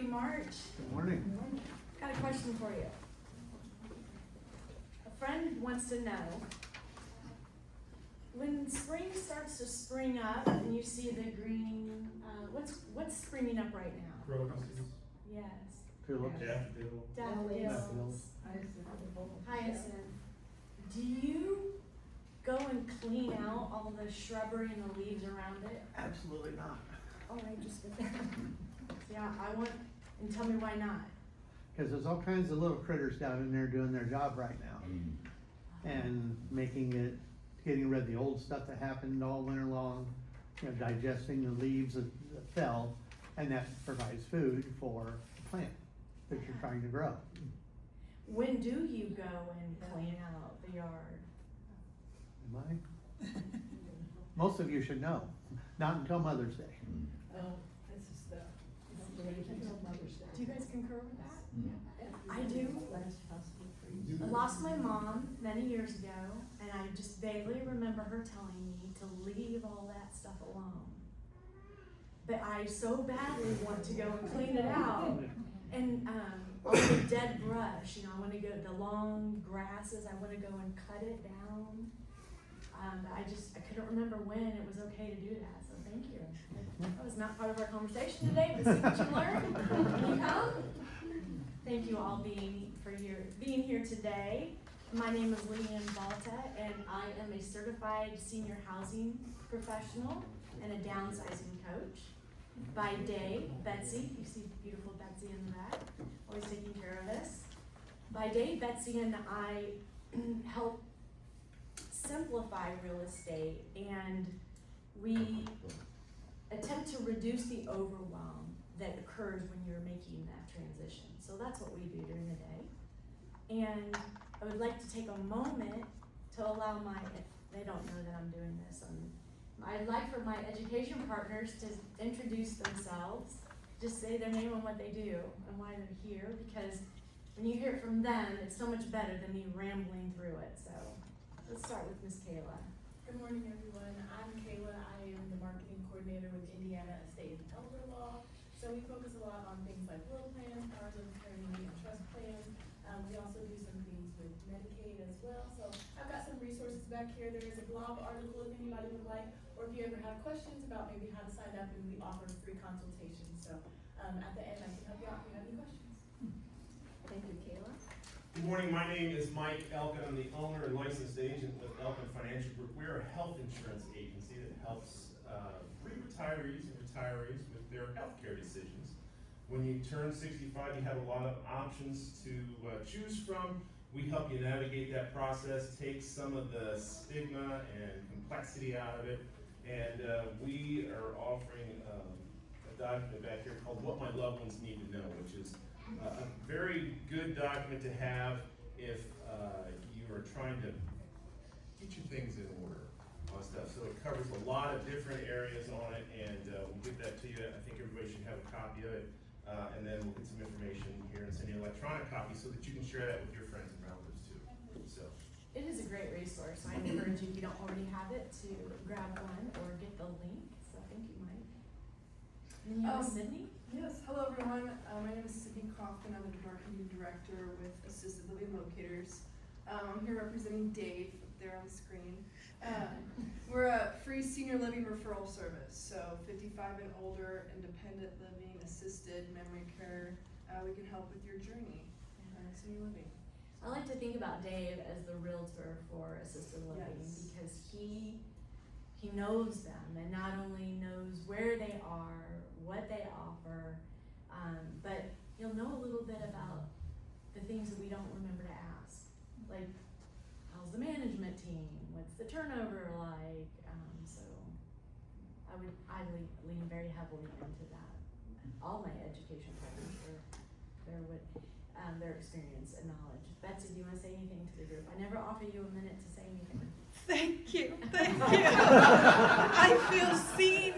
Happy March. Good morning. Got a question for you. A friend wants to know, when spring starts to spring up and you see the green, what's springing up right now? Crocuses, Yes. Tulips. daffodil. Daffodils. Hyacinth. Do you go and clean out all the shrubbery and the leaves around it? Absolutely not. Oh, I just did that. Yeah, and tell me why not. Because there's all kinds of little critters down in there doing their job right now. And getting rid of the old stuff that happened all winter long, digesting the leaves that fell, and that provides food for the plant that you're trying to grow. When do you go and clean out the yard? Am I? Most of you should know, not until Mother's Day. Do you guys concur with that? I do. I lost my mom many years ago, and I just vaguely remember her telling me to leave all that stuff alone. But I so badly want to go and clean it out. And all the dead brush, I want to go, the long grasses, I want to go and cut it down. I couldn't remember when it was okay to do that, so thank you. That was not part of our conversation today, but see what you learned. Can you come? Thank you all being here today. My name is Leanne Balta, and I am a certified senior housing professional and a downsizing coach. By day, Betsy, you see beautiful Betsy in the back, always taking care of us. By day, Betsy and I help simplify real estate, and we attempt to reduce the overwhelm that occurs when you're making that transition. So that's what we do during the day. And I would like to take a moment to allow they don't know that I'm doing this. I'd like for my education partners to introduce themselves, just say their name and what they do and why they're here, because when you hear it from them, it's so much better than me rambling through it. So let's start with Miss Kayla. Good morning, everyone. I'm Kayla. I am the marketing coordinator with Indiana Estate and Elder Law. So we focus a lot on things like will plans, powers of attorney, and trust plans. We also do some things with Medicaid as well. So I've got some resources back here. There is a blog article if anybody would like, or if you ever have questions about maybe how to sign up, and we offer free consultations. So at the end, I can help you out if you have any questions. Thank you, Kayla. Good morning, my name is Mike Elkin. I'm the owner and licensed agent with Elkin Financial Group. We're a health insurance agency that helps pre-retirees and retirees with their healthcare decisions. When you turn 65, you have a lot of options to choose from. We help you navigate that process, take some of the stigma and complexity out of it, and we are offering a document back here called What My Loved Ones Need to Know, which is a very good document to have if you are trying to get your things in order on stuff. So it covers a lot of different areas on it, and we'll get that to you. I think everybody should have a copy of it, and then we'll get some information here and send you an electronic copy so that you can share that with your friends and relatives too. So It is a great resource. I encourage you, if you don't already have it, to grab one or get the link. So thank you, Mike. And you have Sydney? Yes, hello everyone. My name is Sydney Kaufman. I'm the marketing director with Assisted Living Locators. I'm here representing Dave up there on the screen. We're a free senior living referral service, so 55 and older, independent living, assisted, memory care. We can help with your journey in senior living. I like to think about Dave as the realtor for assisted living, Yes. because he knows them, and not only knows where they are, what they offer, but he'll know a little bit about the things that we don't remember to ask, like how's the management team, what's the turnover like, so I lean very heavily into that. All my education partners their experience and knowledge. Betsy, do you want to say anything to the group? I never offer you a minute to say anything. Thank you. I feel seen.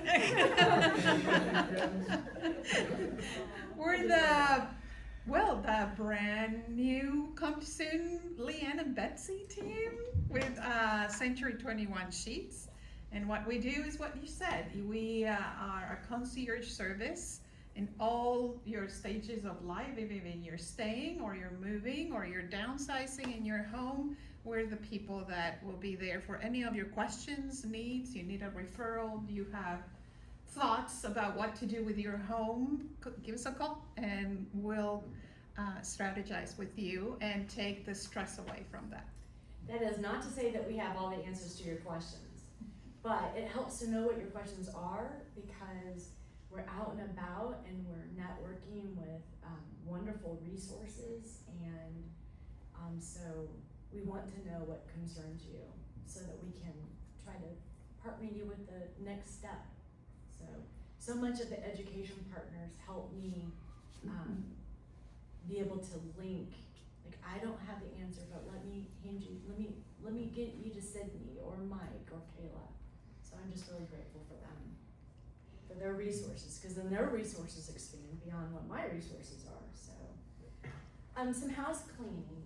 We're the brand new come soon Leanne and Betsy team with Century 21 Sheets. And what we do is what you said. We are a concierge service, in all your stages of life, even you're staying or you're moving or you're downsizing in your home. We're the people that will be there for any of your questions, needs. You need a referral, you have thoughts about what to do with your home, give us a call and we'll strategize with you and take the stress away from that. That is not to say that we have all the answers to your questions, but it helps to know what your questions are because we're out and about and we're networking with wonderful resources, and so we want to know what concerns you so that we can try to partner you with the next step. So much of the education partners help me be able to link. Like, I don't have the answer, but let me get you to Sydney or Mike or Kayla. So I'm just really grateful for them, for their resources, because then their resources expand beyond what my resources are. So, some house cleaning.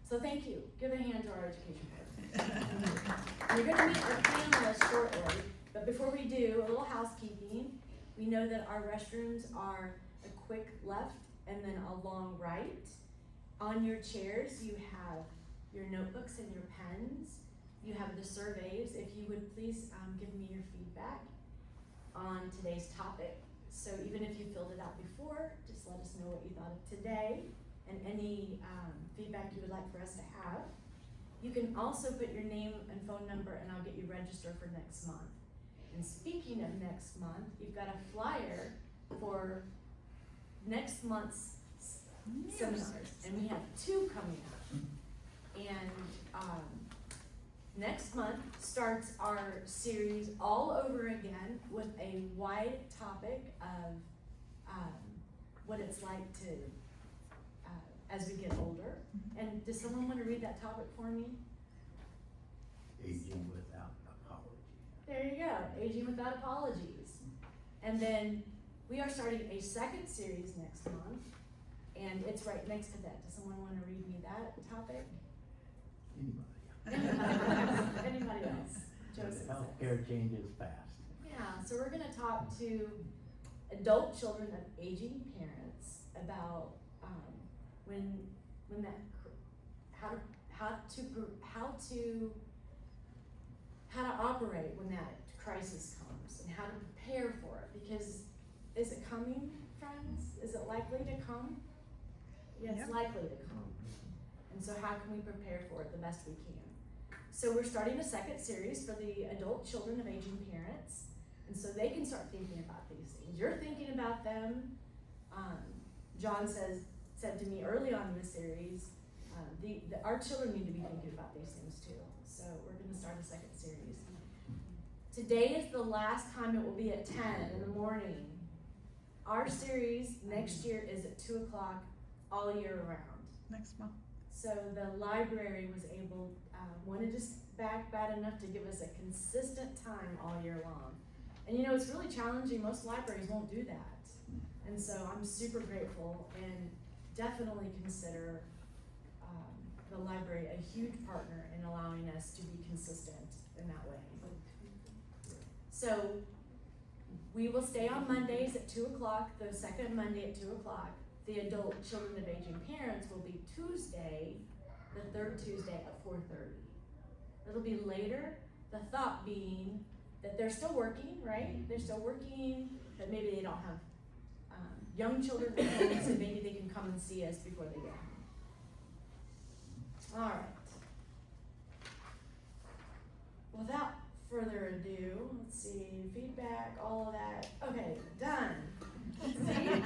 So thank you. Give a hand to our education partners. You're gonna meet our panelists shortly, but before we do, a little housekeeping. We know that our restrooms are a quick left and then a long right. On your chairs, you have your notebooks and your pens. You have the surveys. If you would please give me your feedback on today's topic. So even if you filled it out before, just let us know what you thought of today and any feedback you would like for us to have. You can also put your name and phone number and I'll get you registered for next month. And speaking of next month, you've got a flyer for next month's seminars, and we have 2 coming up. And next month starts our series all over again with a wide topic of what it's like to as we get older. And does someone want to read that topic for me? Aging without apology. There you go, aging without apologies. And then we are starting a second series next month, and it's right next to that. Does someone want to read me that topic? Anybody? Anybody else? Joseph says. Healthcare changes fast. Yeah, so we're gonna talk to adult children of aging parents about when that how to operate when that crisis comes and how to prepare for it, because is it coming, friends? Is it likely to come? Yeah, it's Yep. likely to come. And so how can we prepare for it the best we can? So we're starting a second series for the adult children of aging parents, and so they can start thinking about these things. You're thinking about them. John said to me early on in the series, our children need to be thinking about these things too. So we're going to start a second series. Today is the last time it will be at 10 in the morning. Our series next year is at 2 o'clock all year round. Next month. So the library was able, wanted us back bad enough to give us a consistent time all year long. And you know, it's really challenging. Most libraries won't do that. And so I'm super grateful and definitely consider the library a huge partner in allowing us to be consistent in that way. So we will stay on Mondays at 2 o'clock, the second Monday at 2 o'clock. The adult children of aging parents will be Tuesday, the third Tuesday at 4:30. It'll be later, the thought being that they're still working, right? They're still working, but maybe they don't have young children at home, so maybe they can come and see us before they get home. All right. Without further ado, let's see, feedback, all of that. Okay, done. See?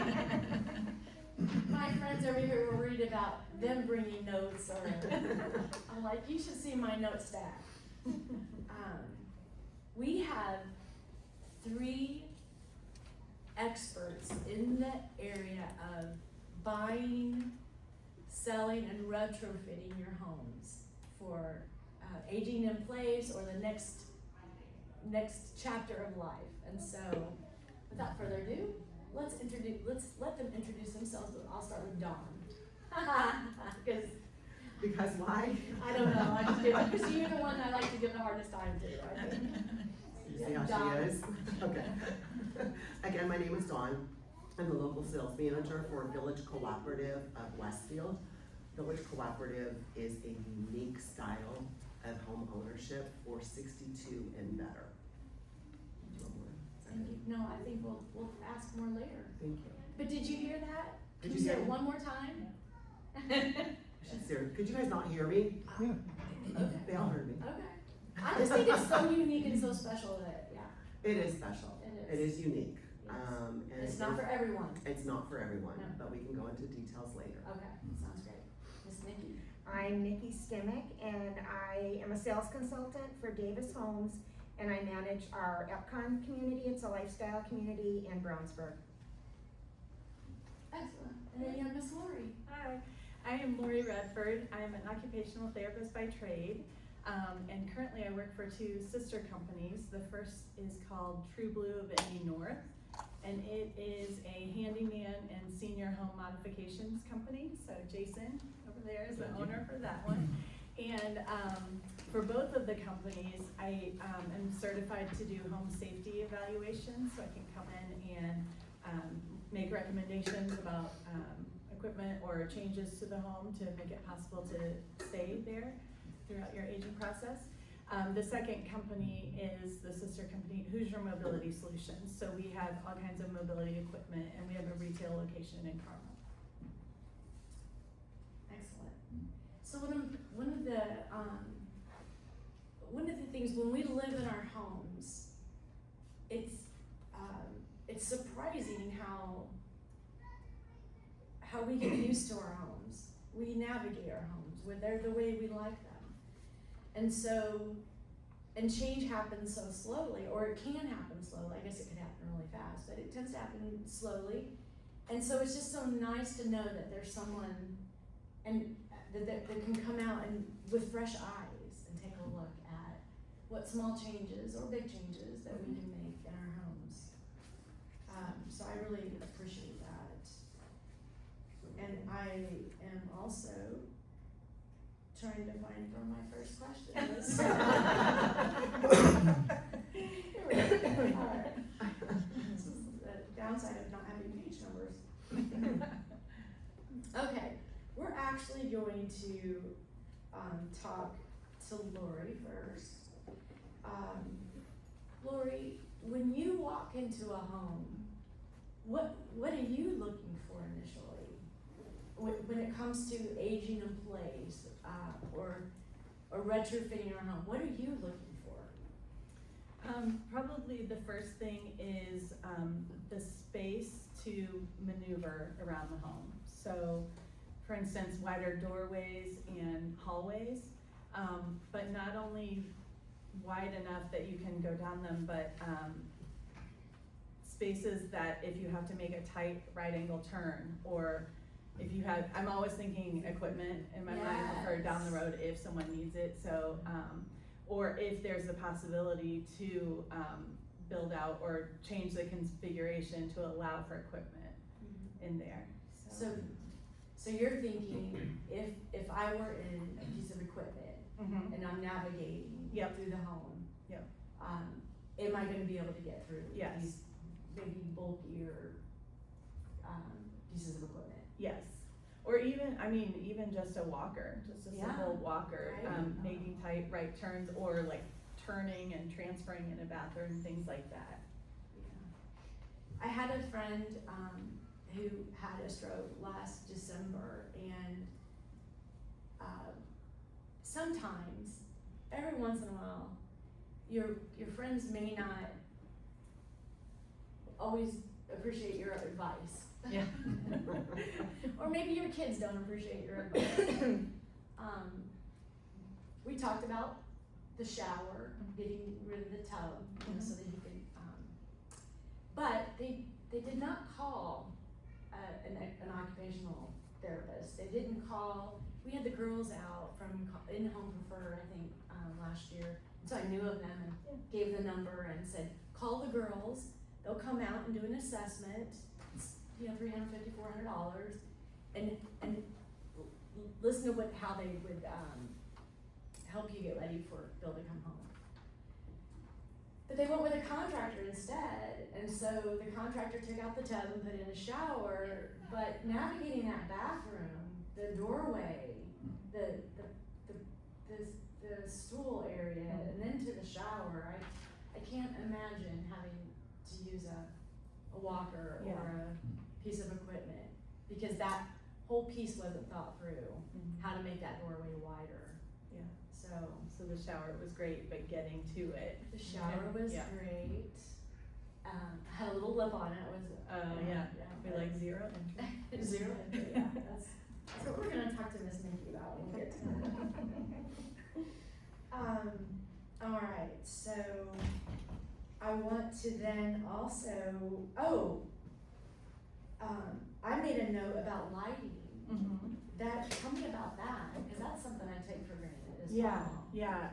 My friends over here will read about them bringing notes, or I'm like, you should see my note stack. We have 3 experts in the area of buying, selling, and retrofitting your homes for aging in place or the next chapter of life. And so, without further ado, let's let them introduce themselves. I'll start with Dawn. Because why? I don't know. I just give because you're the one I like to give the hardest time to. I think. You see how Dawn. she is? Okay. Again, my name is Dawn. I'm the local sales manager for Village Cooperative of Westfield. Village Cooperative is a unique style of home ownership for 62 and better. Do you want more? Thank you. No, I think we'll ask more later. Thank you. But did you hear that? Did Can you you say hear it me? one more time? She's serious. Could you guys not hear me? Yeah. Okay. They all heard me. Okay. I just think it's so unique and so special that, yeah, It is special. it It is. is unique. Yes. And It's not for everyone. It's not for everyone, No. but we can go into details later. Okay, sounds great. Miss Nikki? I'm Nikki Stimmick, and I am a sales consultant for Davis Homes, and I manage our Epcon community. It's a lifestyle community in Brownsburg. Excellent. And then you have Miss Lori. Hi, I am Lori Redford. I am an occupational therapist by trade, and currently I work for two sister companies. The first is called True Blue of Indy North, and it is a handyman and senior home modifications company. So Jason over there is the owner for that one. And for both of the companies, I am certified to do home safety evaluations, so I can come in and make recommendations about equipment or changes to the home to make it possible to stay there throughout your aging process. The second company is the sister company, Hoosier Mobility Solutions. So we have all kinds of mobility equipment, and we have a retail location in Carmel. Excellent. So one of the things when we live in our homes, it's surprising how we get used to our homes. We navigate our homes where they're the way we like them. And change happens so slowly, or it can happen slowly. I guess it could happen really fast, but it tends to happen slowly. And so it's just so nice to know that there's someone and that can come out and with fresh eyes and take a look at what small changes or big changes that we can make in our homes. So I really appreciate that. And I am also trying to find where my first question is. Here we go. All right. This is the downside of not having page numbers. Okay, we're actually going to talk to Lori first. Lori, when you walk into a home, what are you looking for initially? When it comes to aging in place, or retrofitting your home, what are you looking for? Probably the first thing is the space to maneuver around the home. So, for instance, wider doorways and hallways, but not only wide enough that you can go down them, but spaces that if you have to make a tight right angle turn, or if you have, I'm always thinking equipment in my mind for down the road if someone needs it. So, or if there's the possibility to build out or change the configuration to allow for equipment in there. So you're thinking, if I were in a piece of equipment and I'm navigating through the home, am I gonna be able to get through Yes. these maybe bulkier pieces of equipment? Yes, or even just a walker, just a simple walker, Right. making tight right turns, or like turning and transferring in a bathroom, things like that. Yeah. I had a friend who had a stroke last December, and sometimes, every once in a while, your friends may not always appreciate your advice. Yeah. Or maybe your kids don't appreciate your advice. We talked about the shower, getting rid of the tub, so that you could, but they did not call an occupational therapist. They didn't call. We had the girls out from In Home Preferred, I think, last year. So I knew of them and gave the number and said, call the girls. They'll come out and do an assessment. It's, $350, $400, and listen to how they would help you get ready for Bill to come home. But they went with a contractor instead, and so the contractor took out the tub and put in a shower, but navigating that bathroom, the doorway, the stool area, and then to the shower, I can't imagine having to use a walker or a piece of equipment, because that whole piece wasn't thought through, how to make that doorway wider. Yeah. So So the shower was great, but getting to it. the shower was Yeah. great. Had a little lip on it. It was We like zero entry. zero entry. Yeah, that's what we're gonna talk to Miss Nikki about when we get to that. All right. So I want to then also. I made a note about lighting. Tell me about that, because that's something I take for granted as well. Yeah,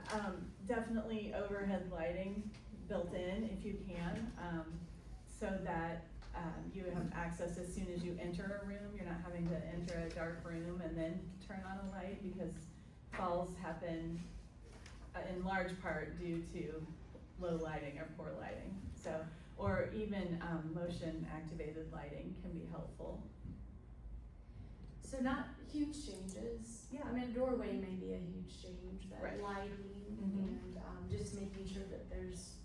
definitely overhead lighting built in if you can, so that you have access as soon as you enter a room. You're not having to enter a dark room and then turn on a light, because falls happen in large part due to low lighting or poor lighting. So, or even motion activated lighting can be helpful. So not huge changes. Yeah. I mean, a doorway may be a huge change, but Right. lighting and just making sure that there's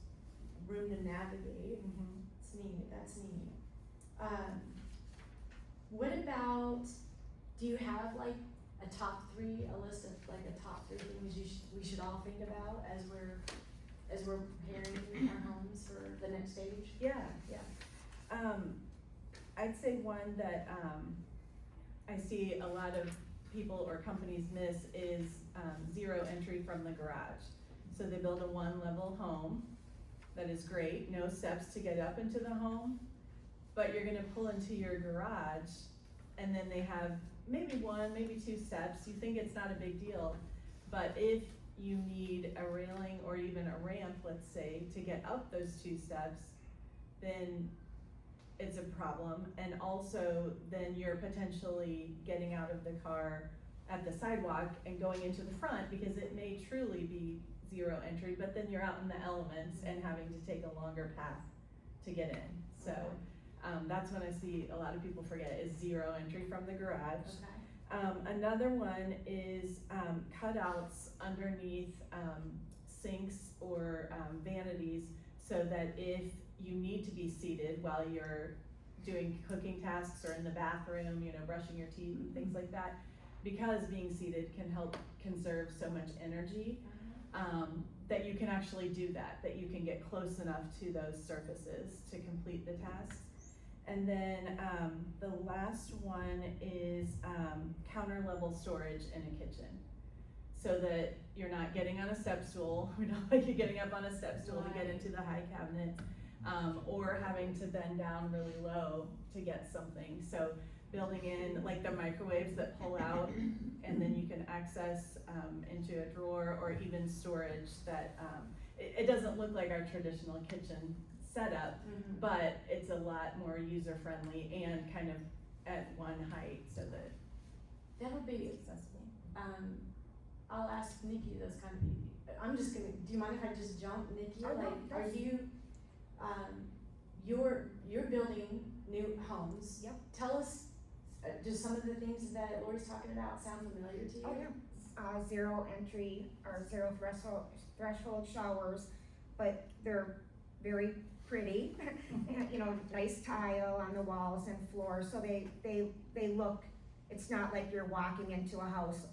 room to navigate. It's neat. That's neat. What about? Do you have like a top three? A list of like a top three things we should all think about as we're preparing our homes for the next stage? Yeah. I'd say one that I see a lot of people or companies miss is zero entry from the garage. So they build a one-level home that is great, no steps to get up into the home, but you're gonna pull into your garage and then they have maybe one, maybe two steps. You think it's not a big deal, but if you need a railing or even a ramp, let's say, to get up those two steps, then it's a problem. And also then you're potentially getting out of the car at the sidewalk and going into the front, because it may truly be zero entry, but then you're out in the elements and having to take a longer path to get in. So that's when I see a lot of people forget is zero entry from the garage. Okay. Another one is cutouts underneath sinks or vanities, so that if you need to be seated while you're doing cooking tasks or in the bathroom, brushing your teeth and things like that, because being seated can help conserve so much energy, that you can actually do that you can get close enough to those surfaces to complete the tasks. And then the last one is counter level storage in a kitchen, so that you're not getting on a step stool, or not like you're getting up on a step stool to get into the high cabinet, or having to bend down really low to get something. So building in like the microwaves that pull out and then you can access into a drawer, or even storage that it doesn't look like our traditional kitchen setup, but it's a lot more user friendly and kind of at one height, so that That would be it's accessible. I'll ask Nikki those kind of. I'm just gonna. Do you mind if I just jump, Nikki? Oh, no, Are you? You're building new homes. Yep. Tell us just some of the things that Lori's talking about sound familiar to you. Oh, yeah. Zero entry or zero threshold showers, but they're very pretty. Nice tile on the walls and floors, so they look, it's not like you're walking into a house,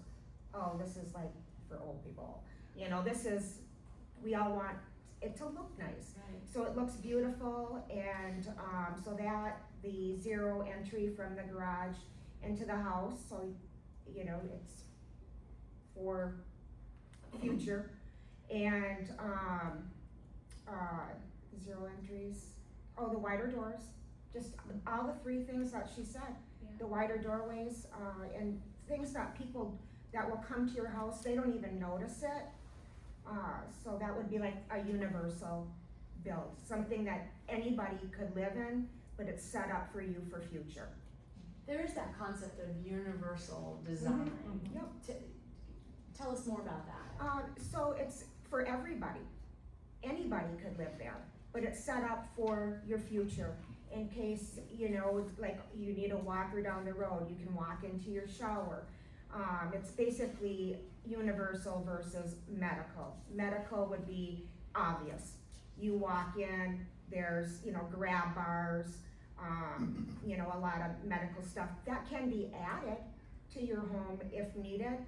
oh, this is like for old people. We all want it to look nice. Right. So it looks beautiful, and so that the zero entry from the garage into the house, so it's for future. And zero entries, the wider doors, just all the three things that she said. Yeah. The wider doorways, and things that people that will come to your house, they don't even notice it. So that would be like a universal build, something that anybody could live in, but it's set up for you for future. There is that concept of universal design. Yep. Tell us more about that. So it's for everybody. anybody could live there, but it's set up for your future. In case, you know, like you need a walker down the road, you can walk into your shower. It's basically universal versus medical. Medical would be obvious. You walk in, there's, you know, grab bars, you know, a lot of medical stuff. That can be added to your home if needed,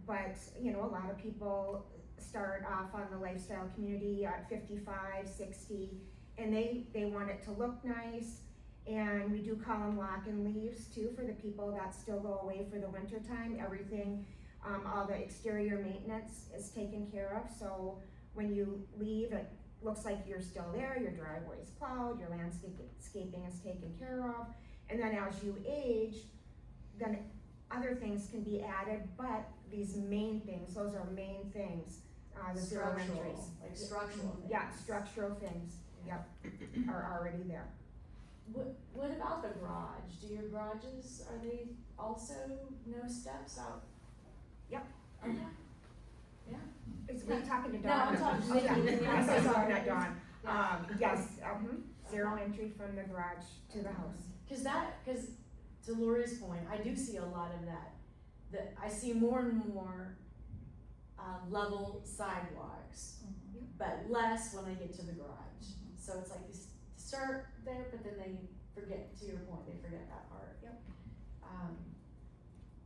but, you know, a lot of people start off on the lifestyle community at 55, 60, and they want it to look nice. And we do call them lock and leaves too for the people that still go away for the winter time. Everything, all the exterior maintenance is taken care of. So when you leave, it looks like you're still there, your driveway is plowed, your landscaping is taken care of. And then as you age, then other things can be added, but these main things, those are main things, the zero entries. Like structural things. Yeah, structural things, yep, are already there. What about the garage? Do your garages, are they also no steps out? Yep. Okay. Yeah. Were you talking to No, Dawn? I'm talking to Oh, yeah. Nikki. I'm so sorry, not Dawn. Yeah. Yes, zero entry from the garage to the house. Cause to Lori's point, I do see a lot of that I see more and more, level sidewalks, but less when I get to the garage. So it's like you start there, but then they forget, to your point, they forget that part. Yep.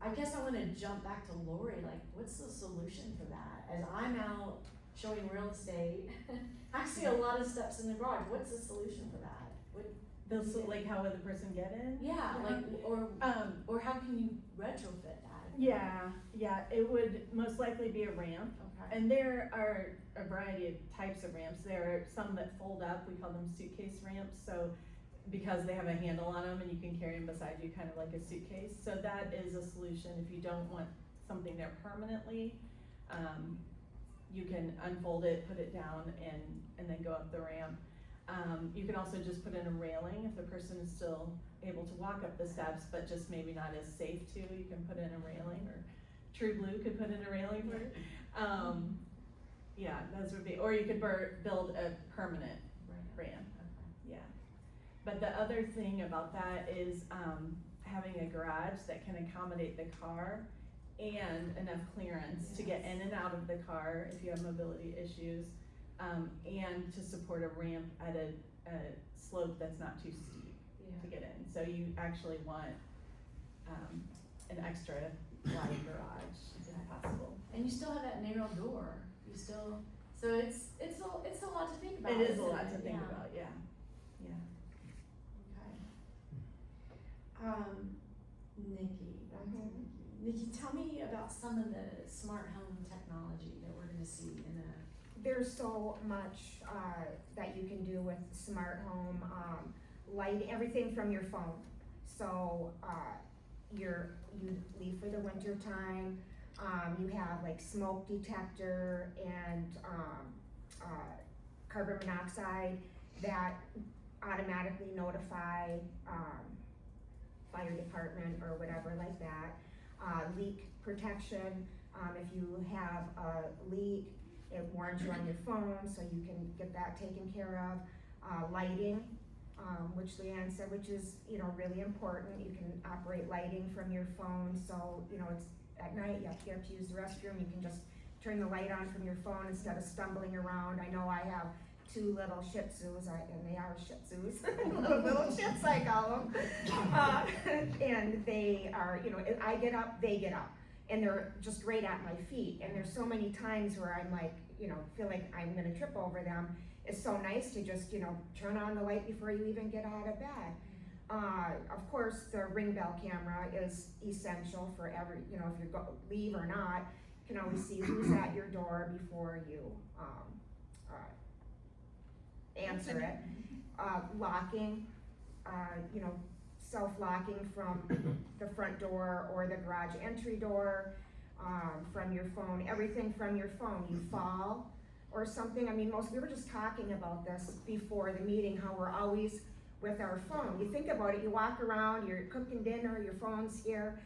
I guess I wanna jump back to Lori, like, what's the solution for that? As I'm out showing real estate, I see a lot of steps in the garage, what's the solution for that? Like how would the person get in? Yeah, like, or how can you retrofit that? Yeah, it would most likely be a ramp. Okay. And there are a variety of types of ramps. There are some that fold up, we call them suitcase ramps, so because they have a handle on them and you can carry them beside you kind of like a suitcase. So that is a solution if you don't want something there permanently. You can unfold it, put it down, and then go up the ramp. You can also just put in a railing if the person is still able to walk up the steps, but just maybe not as safe to. You can put in a railing, or True Blue could put in a railing for it. Yeah, those would be, or you could build a permanent ramp. Yeah. But the other thing about that is having a garage that can accommodate the car and enough clearance to get in and out of the car if you have mobility issues, and to support a ramp at a slope that's not too steep to get in. So you actually want an extra wide garage if possible. And you still have that narrow door, so it's a lot to think about. It is a isn't lot it? to think Yeah. about, yeah. Okay. Nikki, back to Nikki. Nikki, tell me about some of the smart home technology that we're gonna see in the. There's so much that you can do with smart home, light, everything from your phone. So you leave for the winter time, you have like smoke detector and carbon monoxide that automatically notify fire department or whatever like that. Leak protection, if you have a leak, it warns you on your phone, so you can get that taken care of. Lighting, which Leanne said, which is, you know, really important. You can operate lighting from your phone, so, you know, it's at night, you have to get up to use the restroom, you can just turn the light on from your phone instead of stumbling around. I know I have 2 little Shih Tzus, and they are Shih Tzus, little Shits I call them. And they are, you know, I get up, they get up. And they're just right at my feet. And there's so many times where I'm like, you know, feel like I'm gonna trip over them. It's so nice to just, you know, turn on the light before you even get out of bed. Of course, the ring bell camera is essential for every, you know, if you leave or not, you can always see who's at your door before you answer it. Locking, you know, self-locking from the front door or the garage entry door, from your phone, everything from your phone. You fall or something, I mean, we were just talking about this before the meeting, how we're always with our phone. You think about it, you walk around, you're cooking dinner, your phone's here,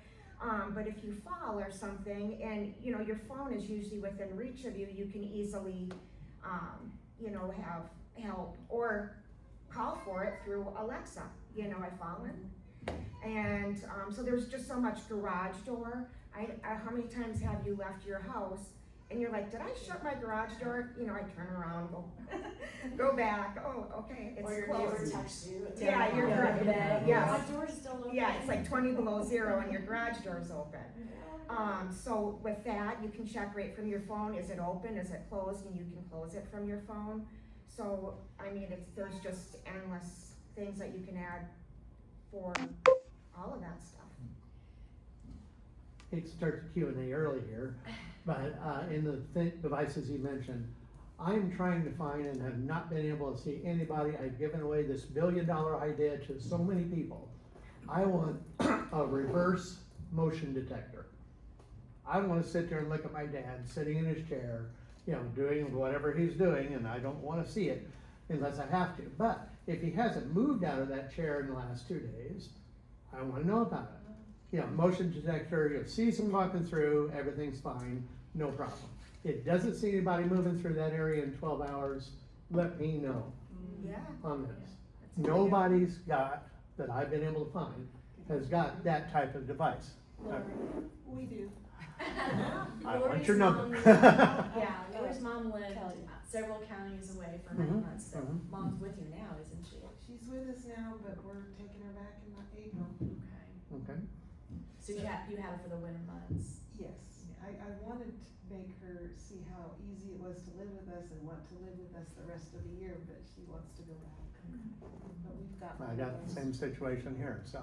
but if you fall or something, and you know, your phone is usually within reach of you, you can easily have help or call for it through Alexa, I found. And, so there's just so much garage door. How many times have you left your house and you're like, did I shut my garage door? I turn around, go back, oh, okay, it's Or your neighbor closed. texts you. at Yeah, 10 you're o'clock. correct. Yeah. Yes. Garage door's still open. Yeah, it's like 20 below zero and your garage door's open. So with that, you can check right from your phone, is it open, is it closed, and you can close it from your phone. So, there's just endless things that you can add for all of that stuff. Hate to start the Q&A early here, but in the devices you mentioned, I'm trying to find and have not been able to see anybody. I've given away this $1 billion idea to so many people. I want a reverse motion detector. I want to sit there and look at my dad sitting in his chair, doing whatever he's doing, and I don't want to see it unless I have to. But if he hasn't moved out of that chair in the last 2 days, I want to know about it. Motion detector, you'll see some walking through, everything's fine, no problem. It doesn't see anybody moving through that area in 12 hours, let me know Yeah. on this. Nobody's got, that I've been able to find, has got that type of device. We do. I want Lori's your number. mom Yeah, Lori's mom lived several counties away for many Mhm, months, so mhm. mom's with you now, isn't she? She's with us now, but we're taking her back in April. Okay. Okay. So you had it for the winter months? Yes, I wanted to make her see how easy it was to live with us and want to live with us the rest of the year, but she wants to go back. But we've got. I got the same situation here, so.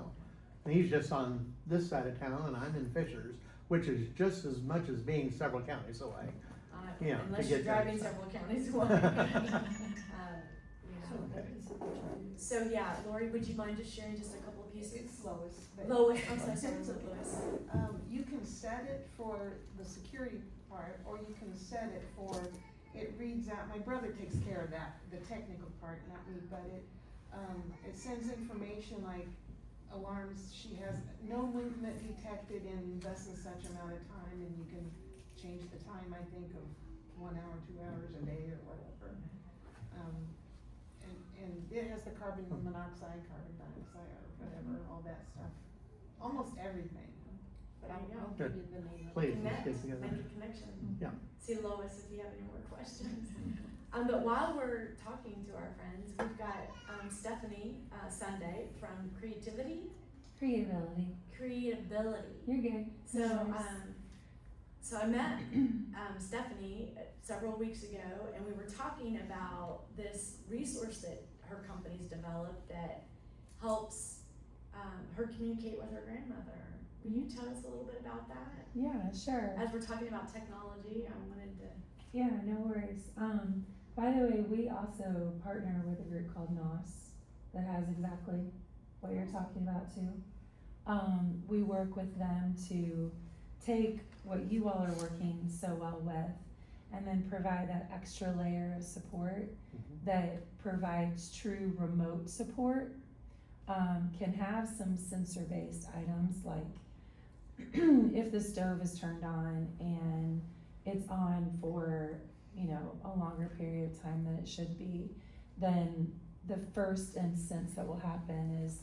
And he's just on this side of town and I'm in Fishers, which is just as much as being several counties away. Yeah, to Unless you're get there, driving so. several counties away. So yeah, Lori, would you mind just sharing just a couple of pieces? It's Lois. but- Lois, I'm sorry, Lois. You can set it for the security part, or you can set it for, it reads out, my brother takes care of that, the technical part, not me, but it sends information like alarms, she has no movement detected in thus and such amount of time, and you can change the time, I think, of 1 hour, 2 hours a day or whatever. And it has the carbon monoxide, or whatever, all that stuff, almost everything. But I'll give you the name of it. Please, let's Connect, get together. make a connection. Yeah. See Lois if you have any more questions. But while we're talking to our friends, we've got Stephanie Sunday from Creativity. Creativity. Creatability. You're good. So, Nice. so I met Stephanie several weeks ago, and we were talking about this resource that her company's developed that helps her communicate with her grandmother. Will you tell us a little bit about that? Yeah, sure. As we're talking about technology, I wanted to. Yeah, no worries. By the way, we also partner with a group called NOS that has exactly what you're talking about too. We work with them to take what you all are working so well with and then provide that extra layer of support that provides true remote support. Can have some sensor-based items like if the stove is turned on and it's on for, a longer period of time than it should be, then the first instance that will happen is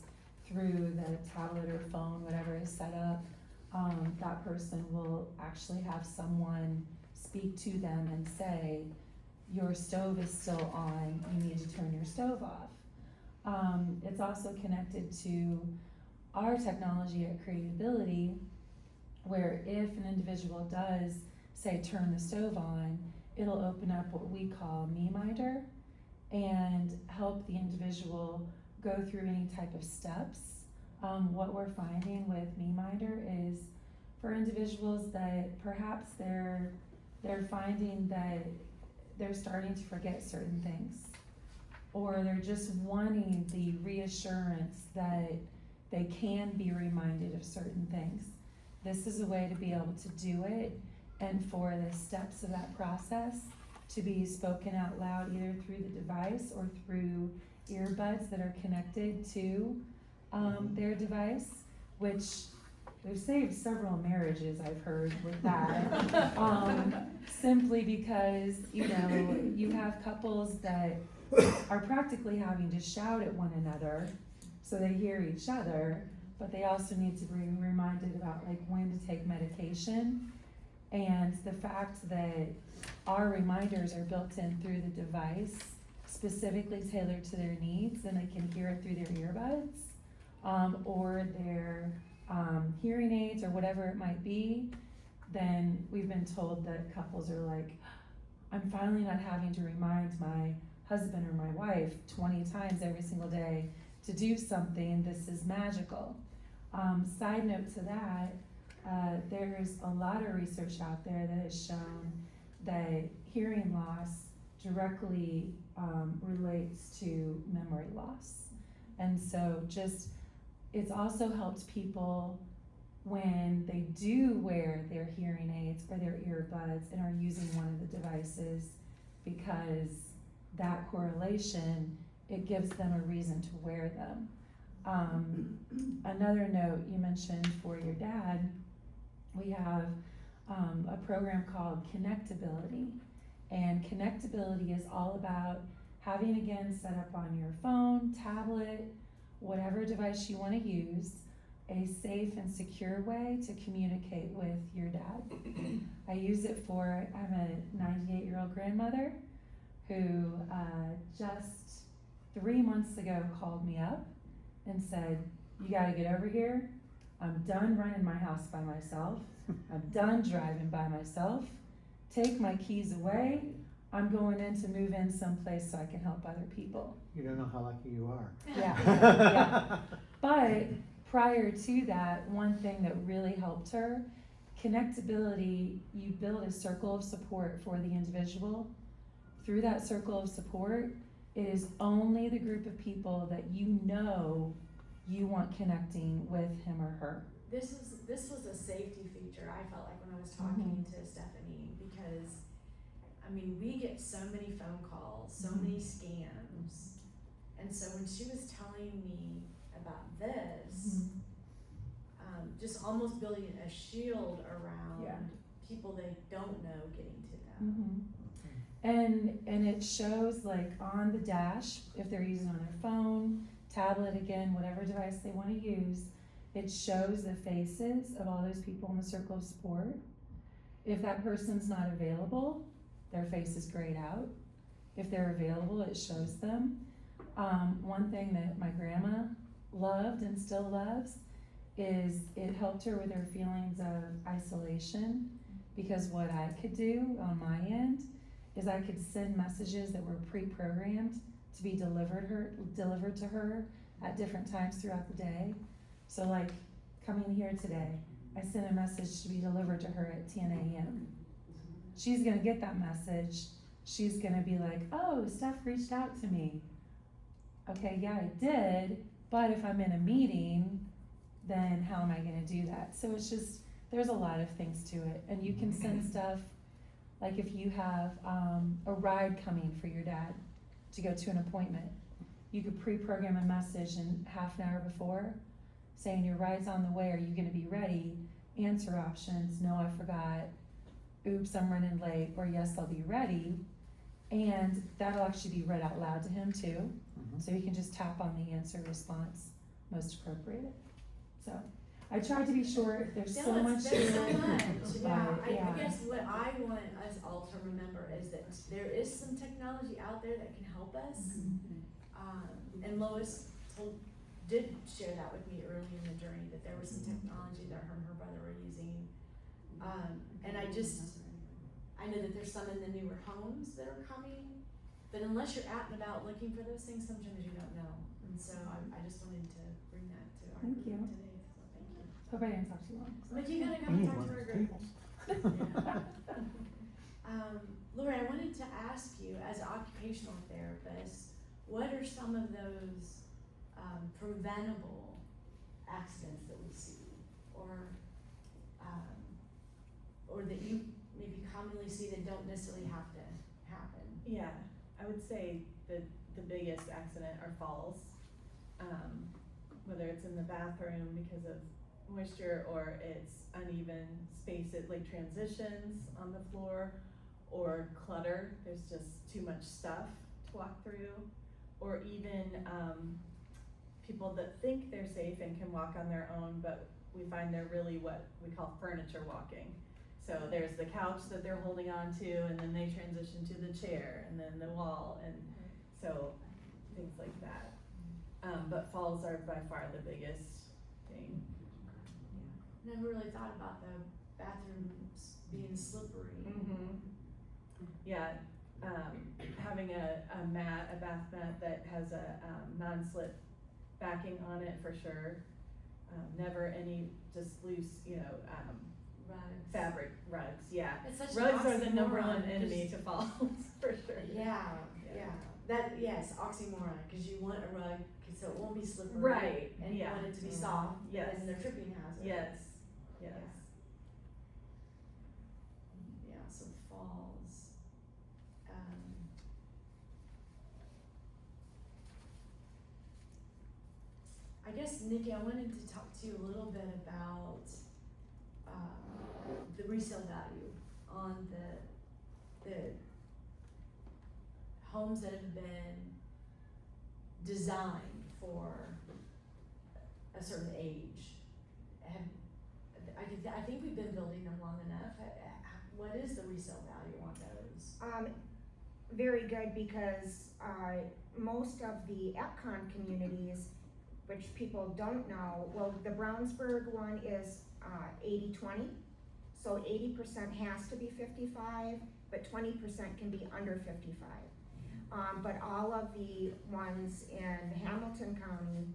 through the tablet or phone, whatever is set up, that person will actually have someone speak to them and say, your stove is still on, you need to turn your stove off. It's also connected to our technology at Creatability, where if an individual does say turn the stove on, it'll open up what we call MeMinder and help the individual go through any type of steps. What we're finding with MeMinder is for individuals that perhaps they're finding that they're starting to forget certain things, or they're just wanting the reassurance that they can be reminded of certain things. This is a way to be able to do it, and for the steps of that process to be spoken out loud either through the device or through earbuds that are connected to their device, which they've saved several marriages, I've heard, with that. Simply because, you know, you have couples that are practically having to shout at one another so they hear each other, but they also need to be reminded about like when to take medication. And the fact that our reminders are built in through the device, specifically tailored to their needs, and they can hear it through their earbuds, or their hearing aids or whatever it might be, then we've been told that couples are like, I'm finally not having to remind my husband or my wife 20 times every single day to do something. This is magical. Side note to that, there's a lot of research out there that has shown that hearing loss directly relates to memory loss. And so just, it's also helped people when they do wear their hearing aids or their earbuds and are using one of the devices, because that correlation, it gives them a reason to wear them. Another note you mentioned for your dad, we have a program called Connectability, and Connectability is all about having, again, set up on your phone, tablet, whatever device you want to use, a safe and secure way to communicate with your dad. I use it for, I'm a 98-year-old grandmother who just 3 months ago called me up and said, you gotta get over here. I'm done running my house by myself. I'm done driving by myself. Take my keys away. I'm going in to move in someplace so I can help other people. You don't know how lucky you are. Yeah. But prior to that, one thing that really helped her, Connectability, you build a circle of support for the individual. Through that circle of support, it is only the group of people that you know you want connecting with him or her. This was a safety feature, I felt like, when I was talking to Stephanie, because, I mean, we get so many phone calls, so many scams, and so when she was telling me about this, just almost building a shield around people they don't know getting to them. And it shows like on the dash, if they're using on their phone, tablet, again, whatever device they want to use, it shows the faces of all those people in the circle of support. If that person's not available, their face is grayed out. If they're available, it shows them. One thing that my grandma loved and still loves is it helped her with her feelings of isolation, because what I could do on my end is I could send messages that were pre-programmed to be delivered to her at different times throughout the day. So like coming here today, I sent a message to be delivered to her at 10 a.m. She's gonna get that message. She's gonna be like, oh, Steph reached out to me. Okay, yeah, I did, but if I'm in a meeting, then how am I gonna do that? So it's just, there's a lot of things to it. And you can send stuff, like if you have a ride coming for your dad to go to an appointment, you could pre-program a message in half an hour before saying your ride's on the way, are you gonna be ready? Answer options, no, I forgot, oops, I'm running late, or yes, I'll be ready. And that'll actually be read out loud to him too. So he can just tap on the answer response most appropriate. So I tried to be short, there's so much to There's so it. much, yeah. Yeah. I guess what I want us all to remember is that there is some technology out there that can help us. And Lois did share that with me early in the journey, that there was some technology that her and her brother were using. And I know that there's some in the newer homes that are coming, but unless you're out and about looking for those things, sometimes you don't know. And so I just wanted to bring that to our Thank group you. today, so thank you. Hope I didn't talk too long. But you gotta come and talk to our group. Lori, I wanted to ask you, as an occupational therapist, what are some of those preventable accidents that we see, or that you maybe commonly see that don't necessarily have to happen? Yeah, I would say the biggest accident are falls. Whether it's in the bathroom because of moisture, or it's uneven spaces, like transitions on the floor, or clutter, there's just too much stuff to walk through, or even, people that think they're safe and can walk on their own, but we find they're really what we call furniture walking. So there's the couch that they're holding on to, and then they transition to the chair, and then the wall, and so things like that. But falls are by far the biggest thing. Never really thought about the bathrooms being slippery. Yeah, having a bath mat that has a non-slip backing on it for sure. Never any just loose, Rugs. fabric rugs, yeah. It's such an Rugs are the number one oxymoron, enemy 'cause- to falls, for sure. Yeah, Yeah. yeah. That, yes, oxymoron, cause you want a rug, so it won't be slippery. Right, And you yeah. want it to be soft, Yes. and they're tripping hazard. Yes, yes. Yeah, so falls. I guess, Nikki, I wanted to talk to you a little bit about, the resale value on the homes that have been designed for a certain age. I think we've been building them long enough. What is the resale value on those? Very good, because most of the EPCON communities, which people don't know, well, the Brownsburg one is 80-20. So 80% has to be 55, but 20% can be under 55. But all of the ones in Hamilton County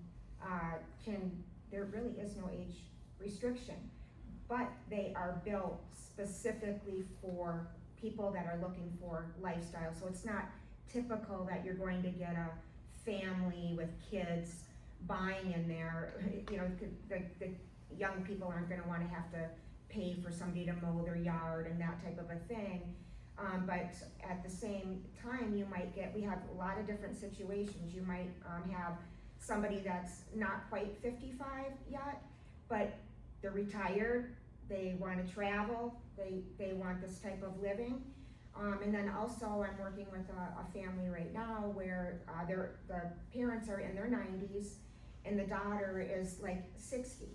there really is no age restriction. But they are built specifically for people that are looking for lifestyle. So it's not typical that you're going to get a family with kids buying in there. The young people aren't gonna wanna have to pay for somebody to mow their yard and that type of a thing. But at the same time, we have a lot of different situations. You might have somebody that's not quite 55 yet, but they're retired, they wanna travel, they want this type of living. And then also I'm working with a family right now where the parents are in their 90s and the daughter is like 60.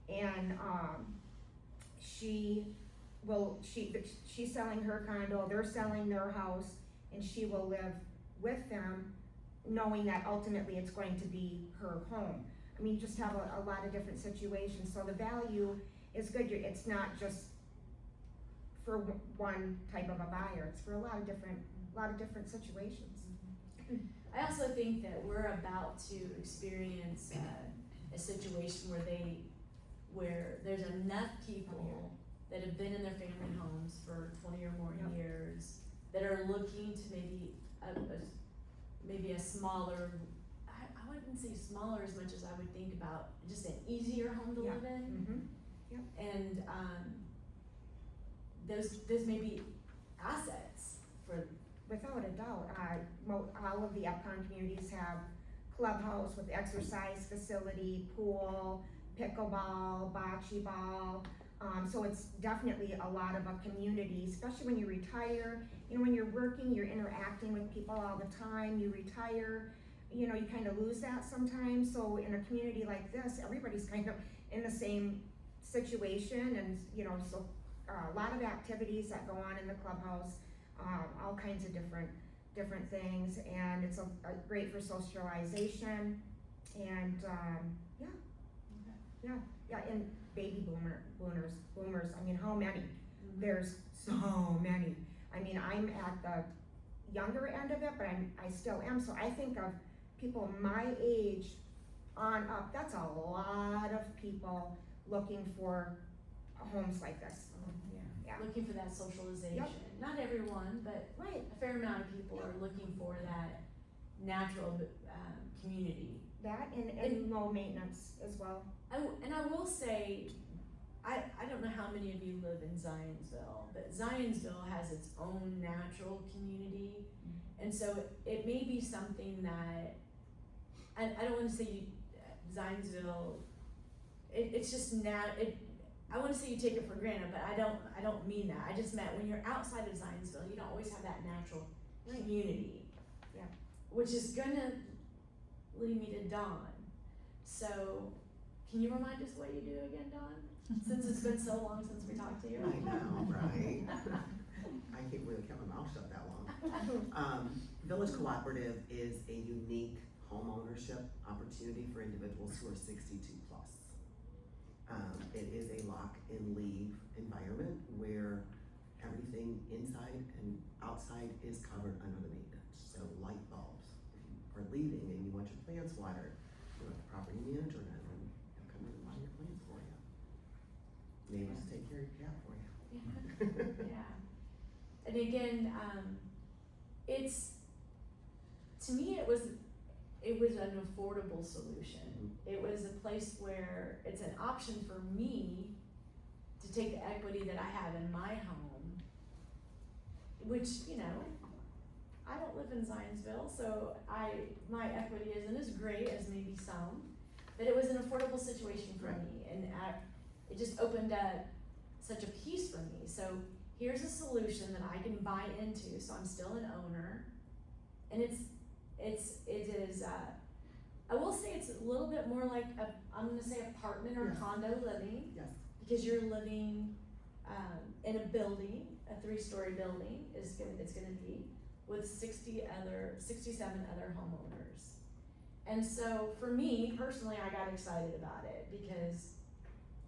And she's selling her condo, they're selling their house, and she will live with them knowing that ultimately it's going to be her home. I mean, you just have a lot of different situations, so the value is good. It's not just for one type of a buyer, it's for a lot of different situations. I also think that we're about to experience a situation where there's enough people that have been in their family homes for 20 or more years that are looking to maybe a smaller, I wouldn't say smaller as much as I would think about just an easier home to live in. And those may be assets for. Without a doubt, all of the EPCON communities have clubhouse with exercise facility, pool, pickleball, bocce ball. So it's definitely a lot of a community, especially when you retire. When you're working, you're interacting with people all the time. You retire, you kind of lose that sometimes. So in a community like this, everybody's kind of in the same situation, and so a lot of activities that go on in the clubhouse. All kinds of different things, and it's great for socialization, and and baby boomers. I mean, how many? There's so many. I mean, I'm at the younger end of it, but I still am. So I think of people my age on up. That's a lot of people looking for homes like this. Looking for that socialization. Not everyone, but a fair amount of people are looking for that natural community. That and low maintenance as well. And I will say, I don't know how many of you live in Zionsville, but Zionsville has its own natural community. And so it may be something that, I don't want to say Zionsville it's just I wanna say you take it for granted, but I don't mean that. I just meant when you're outside of Zionsville, you don't always have that natural community. Yeah. Which is gonna lead me to Dawn. So, can you remind us what you do again, Dawn? Since it's been so long since we talked to you. I know, right? I can't really keep my mouth shut that long. Village Cooperative is a unique home ownership opportunity for individuals who are 62 plus. It is a lock and leave environment where everything inside and outside is covered under the maintenance. So light bulbs, if you are leaving and you want your plants watered, you let the property manager know and he'll come in and water your plants for you. Neighbors take care of your cat for you. Yeah. And again, to me, it was an affordable solution. It was a place where it's an option for me to take the equity that I have in my home, which, I don't live in Zionsville, so my equity isn't as great as maybe some, but it was an affordable situation for me, and it just opened up such a piece for me. So here's a solution that I can buy into, so I'm still an owner, and it is I will say it's a little bit more like I'm gonna say apartment or Yes. condo living, Yes. because you're living in a building, a 3-story building it's gonna be, with 67 other homeowners. And so for me personally, I got excited about it because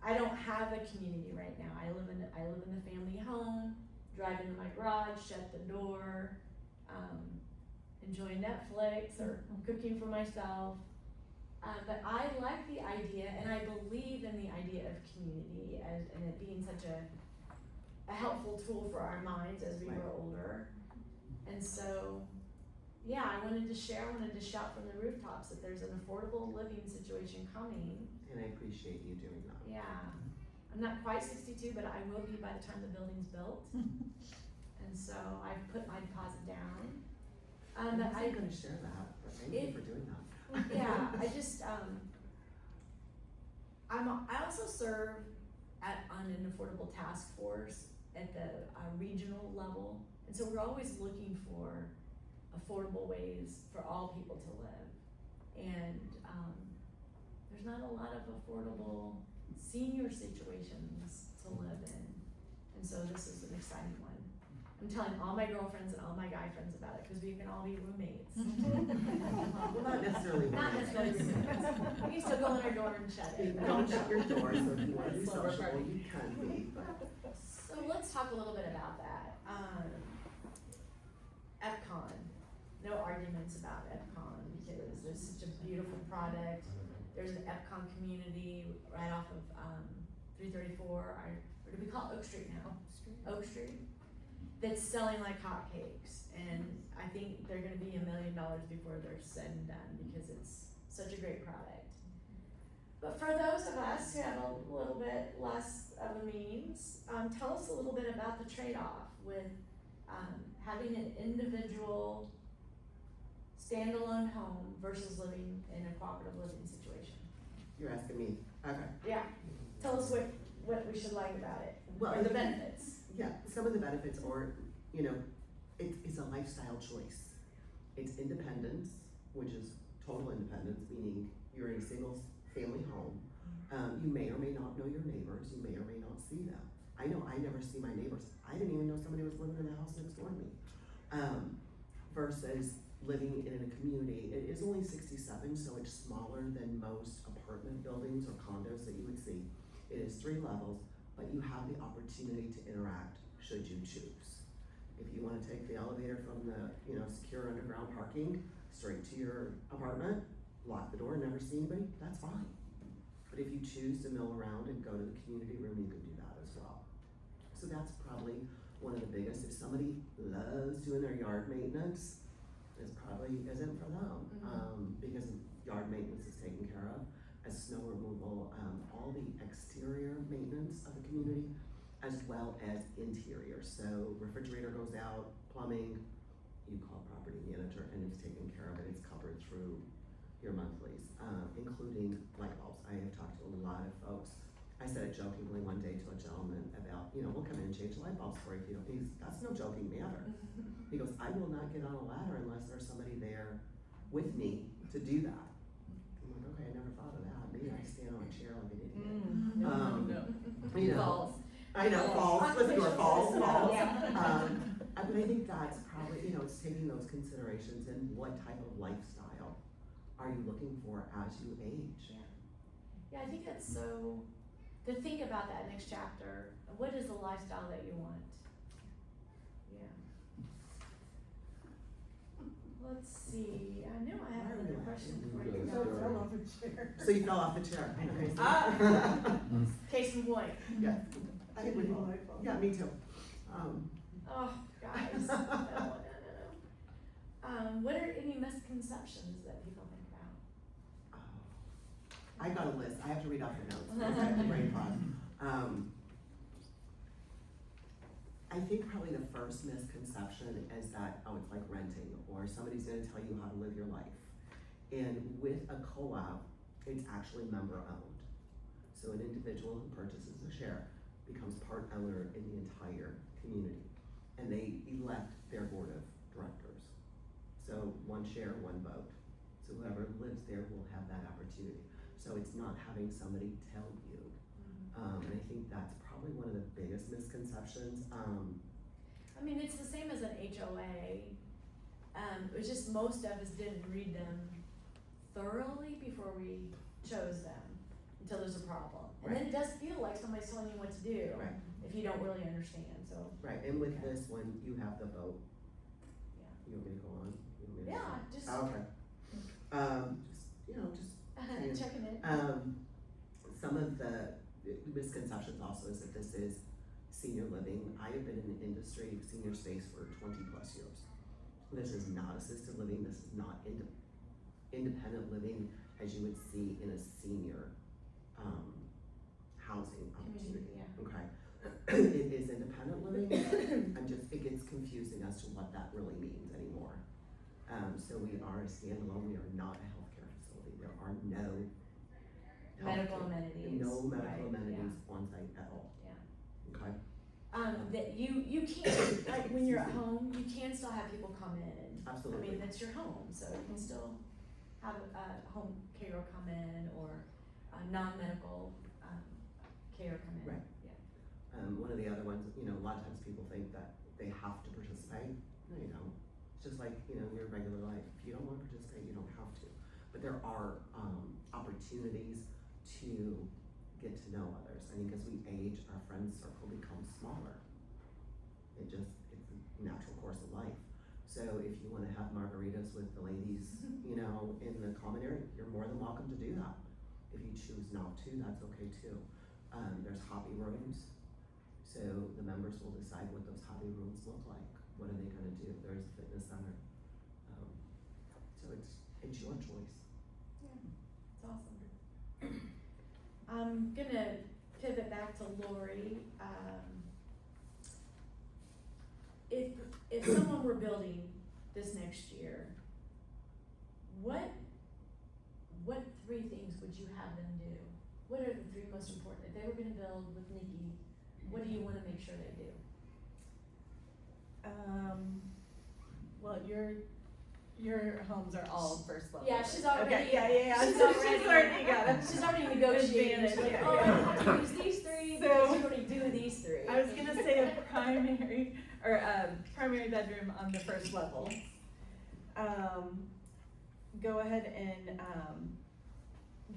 I don't have a community right now. I live in the family home, drive into my garage, shut the door, enjoy Netflix or cooking for myself. But I like the idea, and I believe in the idea of community and it being such a helpful tool for our minds as we grow older. And so, yeah, I wanted to shout from the rooftops that there's an affordable living situation coming. And I appreciate you doing that. Yeah, I'm not quite 62, but I will be by the time the building's built. And so I've put my deposit down. I wasn't gonna share that, but thank you for doing that. Yeah, I just, I also serve on an affordable task force at the regional level. And so we're always looking for affordable ways for all people to live. And, there's not a lot of affordable senior situations to live in. And so this is an exciting one. I'm telling all my girlfriends and all my guy friends about it, cause we can all be roommates. Well, not necessarily. Not necessarily roommates. We can still go in our door and shut it. Don't shut your door, so if you wanna be sociable, you can be, but. So let's talk a little bit about that. EPCON, no arguments about EPCON because it's such a beautiful product. There's an EPCON community right off of 334, or do we call it Oak Street now? Oak Street. That's selling like hotcakes, and I think they're gonna be $1 million before they're said and done because it's such a great product. But for those of us who have a little bit less of a means, tell us a little bit about the trade-off with having an individual standalone home versus living in a cooperative living situation. You're asking me, okay. Yeah, tell us what we should like about it, Well, or the benefits. Yeah, some of the benefits are, it's a lifestyle choice. It's independence, which is total independence, meaning you're in a single family home. You may or may not know your neighbors, you may or may not see them. I know I never see my neighbors. I didn't even know somebody was living in the house next door to me. Versus living in a community, it is only 67, so it's smaller than most apartment buildings or condos that you would see. It is 3 levels, but you have the opportunity to interact should you choose. If you wanna take the elevator from the, secure underground parking straight to your apartment, lock the door and never see anybody, that's fine. But if you choose to mill around and go to the community room, you can do that as well. So that's probably one of the biggest. If somebody loves doing their yard maintenance, it probably isn't for them, because yard maintenance is taken care of, as snow removal, all the exterior maintenance of the community, as well as interior. So refrigerator goes out, plumbing, you call property manager and it's taken care of and it's covered through your monthlies, including light bulbs. I have talked to a lot of folks. I said it jokingly one day to a gentleman about, we'll come in and change light bulbs for you if you don't. That's no joking matter. He goes, I will not get on a ladder unless there's somebody there with me to do that. I'm like, okay, I never thought of that. Maybe I stand on a chair like an idiot. Falls. I know, falls, listen to her, falls. Yeah. But I think that's probably, it's taking those considerations and what type of lifestyle are you looking for as you age? Yeah, I think that's so, to think about that next chapter, what is the lifestyle that you want? Yeah. Let's see, I know I have another question for you. So you fell off the chair. Okay, so- Case in point. Yeah, I think we all, yeah, me too. Oh, guys, no. What are any misconceptions that people think about? I got a list, I have to read off the notes, because I have the brain fog. I think probably the first misconception is that, it's like renting, or somebody's gonna tell you how to live your life. And with a co-op, it's actually member owned. So an individual who purchases a share becomes part owner in the entire community. And they elect their board of directors. So one share, one vote. So whoever lives there will have that opportunity. So it's not having somebody tell you. And I think that's probably one of the biggest misconceptions. I mean, it's the same as an HOA. It was just most of us didn't read them thoroughly before we chose them until there's a problem. And then it does feel like somebody's telling you what to do Right. if you don't really understand, so. Right, and with this one, you have the vote. Yeah. You want me to go on? You want me to Yeah, say? just Okay. Just checking it. Some of the misconceptions also is that this is senior living. I have been in the industry of senior space for 20 plus years. This is not assisted living, this is not independent living as you would see in a senior, housing opportunity. Yeah. Okay, it is independent living. It gets confusing as to what that really means anymore. So we are a standalone. We are not a healthcare facility. There are no Medical healthcare- amenities. no medical right, amenities on site at all. Yeah. Okay. That you can't, like when you're at home, you can still have people come in. Absolutely. I mean, that's your home, so you can still have a home care come in or a non-medical, care come in. Right. Yeah. One of the other ones, a lot of times people think that they have to participate. No, you don't. It's just like, your regular life. If you don't want to participate, you don't have to. But there are, opportunities to get to know others. I think as we age, our friend circle becomes smaller. It's a natural course of life. So if you wanna have margaritas with the ladies, in the common area, you're more than welcome to do that. If you choose not to, that's okay too. There's hobby rooms. So the members will decide what those hobby rooms look like. What are they gonna do? There's a fitness center. So it's your choice. It's awesome. I'm gonna pivot back to Lori. If someone were building this next year, what 3 things would you have them do? What are the 3 most important? If they were gonna build with Nikki, what do you wanna make sure they do? Well, your homes are all first level. Yeah, she's already. Okay, yeah. She's So already got it. She's already negotiating. She's like, Yeah, oh, I yeah. have to use these 3 So- because you already do these 3. I was gonna say a primary bedroom on the first level. Go ahead and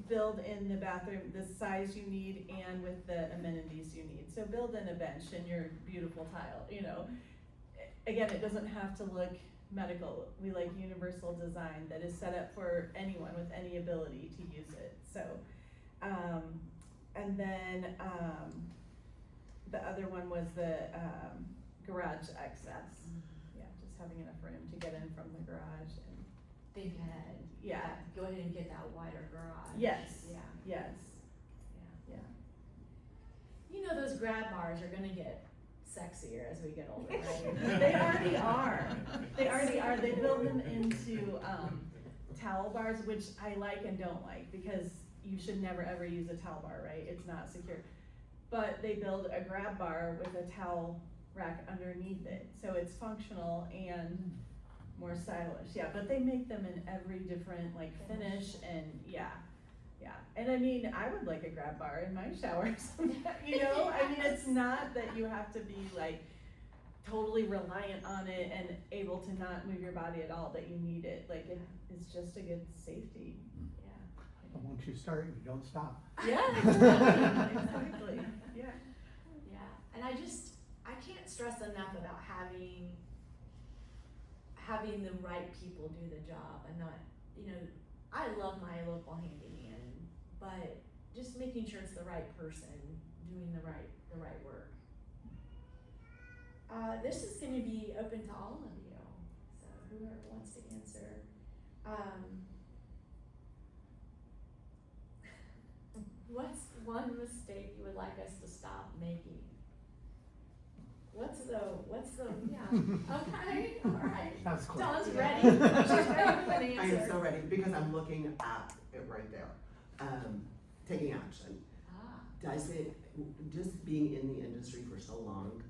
build in the bathroom the size you need and with the amenities you need. So build in a bench and your beautiful tile, Again, it doesn't have to look medical. We like universal design that is set up for anyone with any ability to use it. So, and then the other one was the garage access. Yeah, just having enough room to get in from the garage and Think ahead. yeah. Go ahead and get that wider garage. Yes. Yeah. Yes. Yeah. Those grab bars are gonna get sexier as we get older, right? They already are. They build them into towel bars, which I like and don't like, because you should never ever use a towel bar, right? It's not secure. But they build a grab bar with a towel rack underneath it, so it's functional and more stylish, yeah, but they make them in every different like finish and yeah. And I mean, I would like a grab bar in my showers, you know, I mean, it's not that you have to be like totally reliant on it and able to not move your body at all, that you need it, like it's just a good safety, But once you start, you don't stop. yeah, exactly, yeah. Yeah, and I can't stress enough about having the right people do the job and not, you know, I love my local handyman, but just making sure it's the right person doing the right work. This is gonna be open to all of you, so whoever wants to answer. What's one mistake you would like us to stop making? What's the, yeah, okay, alright. That's quick. Dawn's ready, she's ready with an I answer. am so ready, because I'm looking at it right there. Taking action. Ah, Does it, just being in the industry for so long,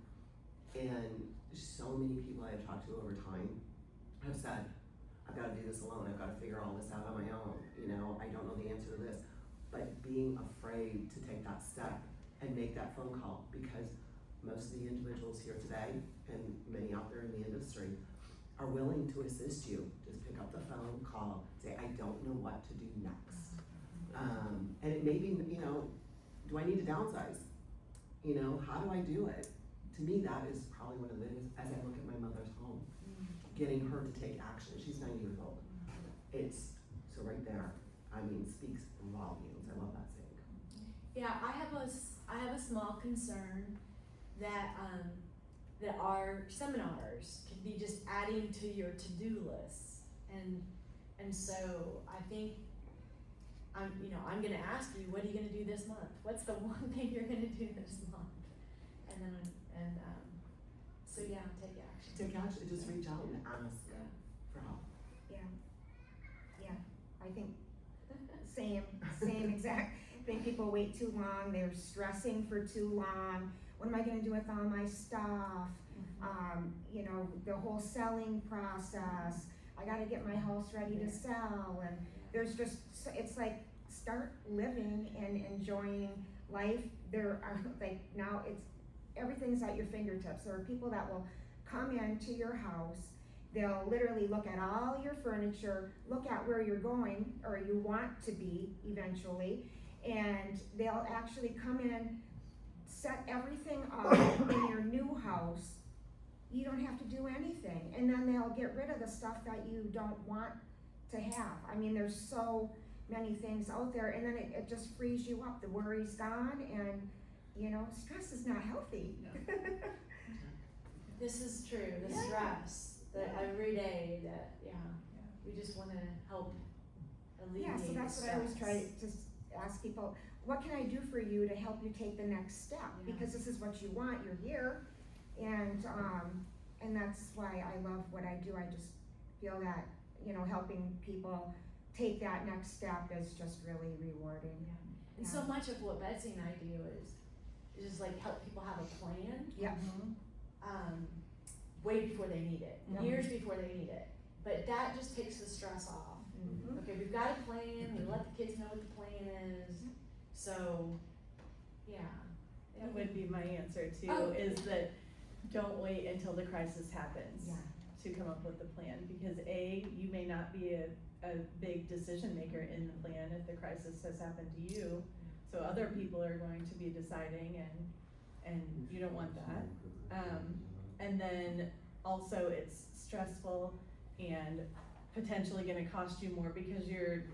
and so many people I've talked to over time have said, I've gotta do this alone, I've gotta figure all this out on my own, you know, I don't know the answer to this. But being afraid to take that step and make that phone call, because most of the individuals here today, and many out there in the industry, are willing to assist you. Just pick up the phone, call, say, I don't know what to do next. And it may be, you know, do I need to downsize? You know, how do I do it? To me, that is probably one of the things, as I look at my mother's home, getting her to take action. She's 90 years old. It's, so right there, I mean, speaks volumes. I love that saying. yeah, I have a small concern that, that our seminars can be just adding to your to-do lists. And so I think I'm gonna ask you, what are you gonna do this month? What's the one thing you're gonna do this month? And then, so yeah, take action. Take action, just reach out and ask Yeah. for help. Yeah, I think same exact. I think people wait too long, they're stressing for too long. What am I gonna do with all my stuff? You know, the whole selling process. I gotta get my house ready to sell, and there's just, it's like, start living and enjoying life. There are, like, now everything's at your fingertips. There are people that will come into your house, they'll literally look at all your furniture, look at where you're going, or you want to be eventually, and they'll actually come in, set everything up in your new house. You don't have to do anything, and then they'll get rid of the stuff that you don't want to have. I mean, there's so many things out there, and then it just frees you up. The worry's gone, and you know, stress is not healthy. This is true, the stress, every day that, we just wanna help alleviate Yeah, so that's what I always try to ask people, what can I do for you to help you take the next step? Yeah. Because this is what you want, you're here, and that's why I love what I do. I just feel that, you know, helping people take that next step is just really rewarding. And so much of what Betsy and I do is just like help people have a plan, Yeah. way before they need it, Yeah. years before they need it. But that just takes the stress off. Mhm. Okay, we've got a plan, we let the kids know what the plan is, so, yeah. That would be my answer too, Oh. is that don't wait until the crisis happens Yeah. to come up with a plan, because you may not be a big decision maker in the plan if the crisis has happened to you. So other people are going to be deciding, and you don't want that. And then also it's stressful and potentially gonna cost you more because you're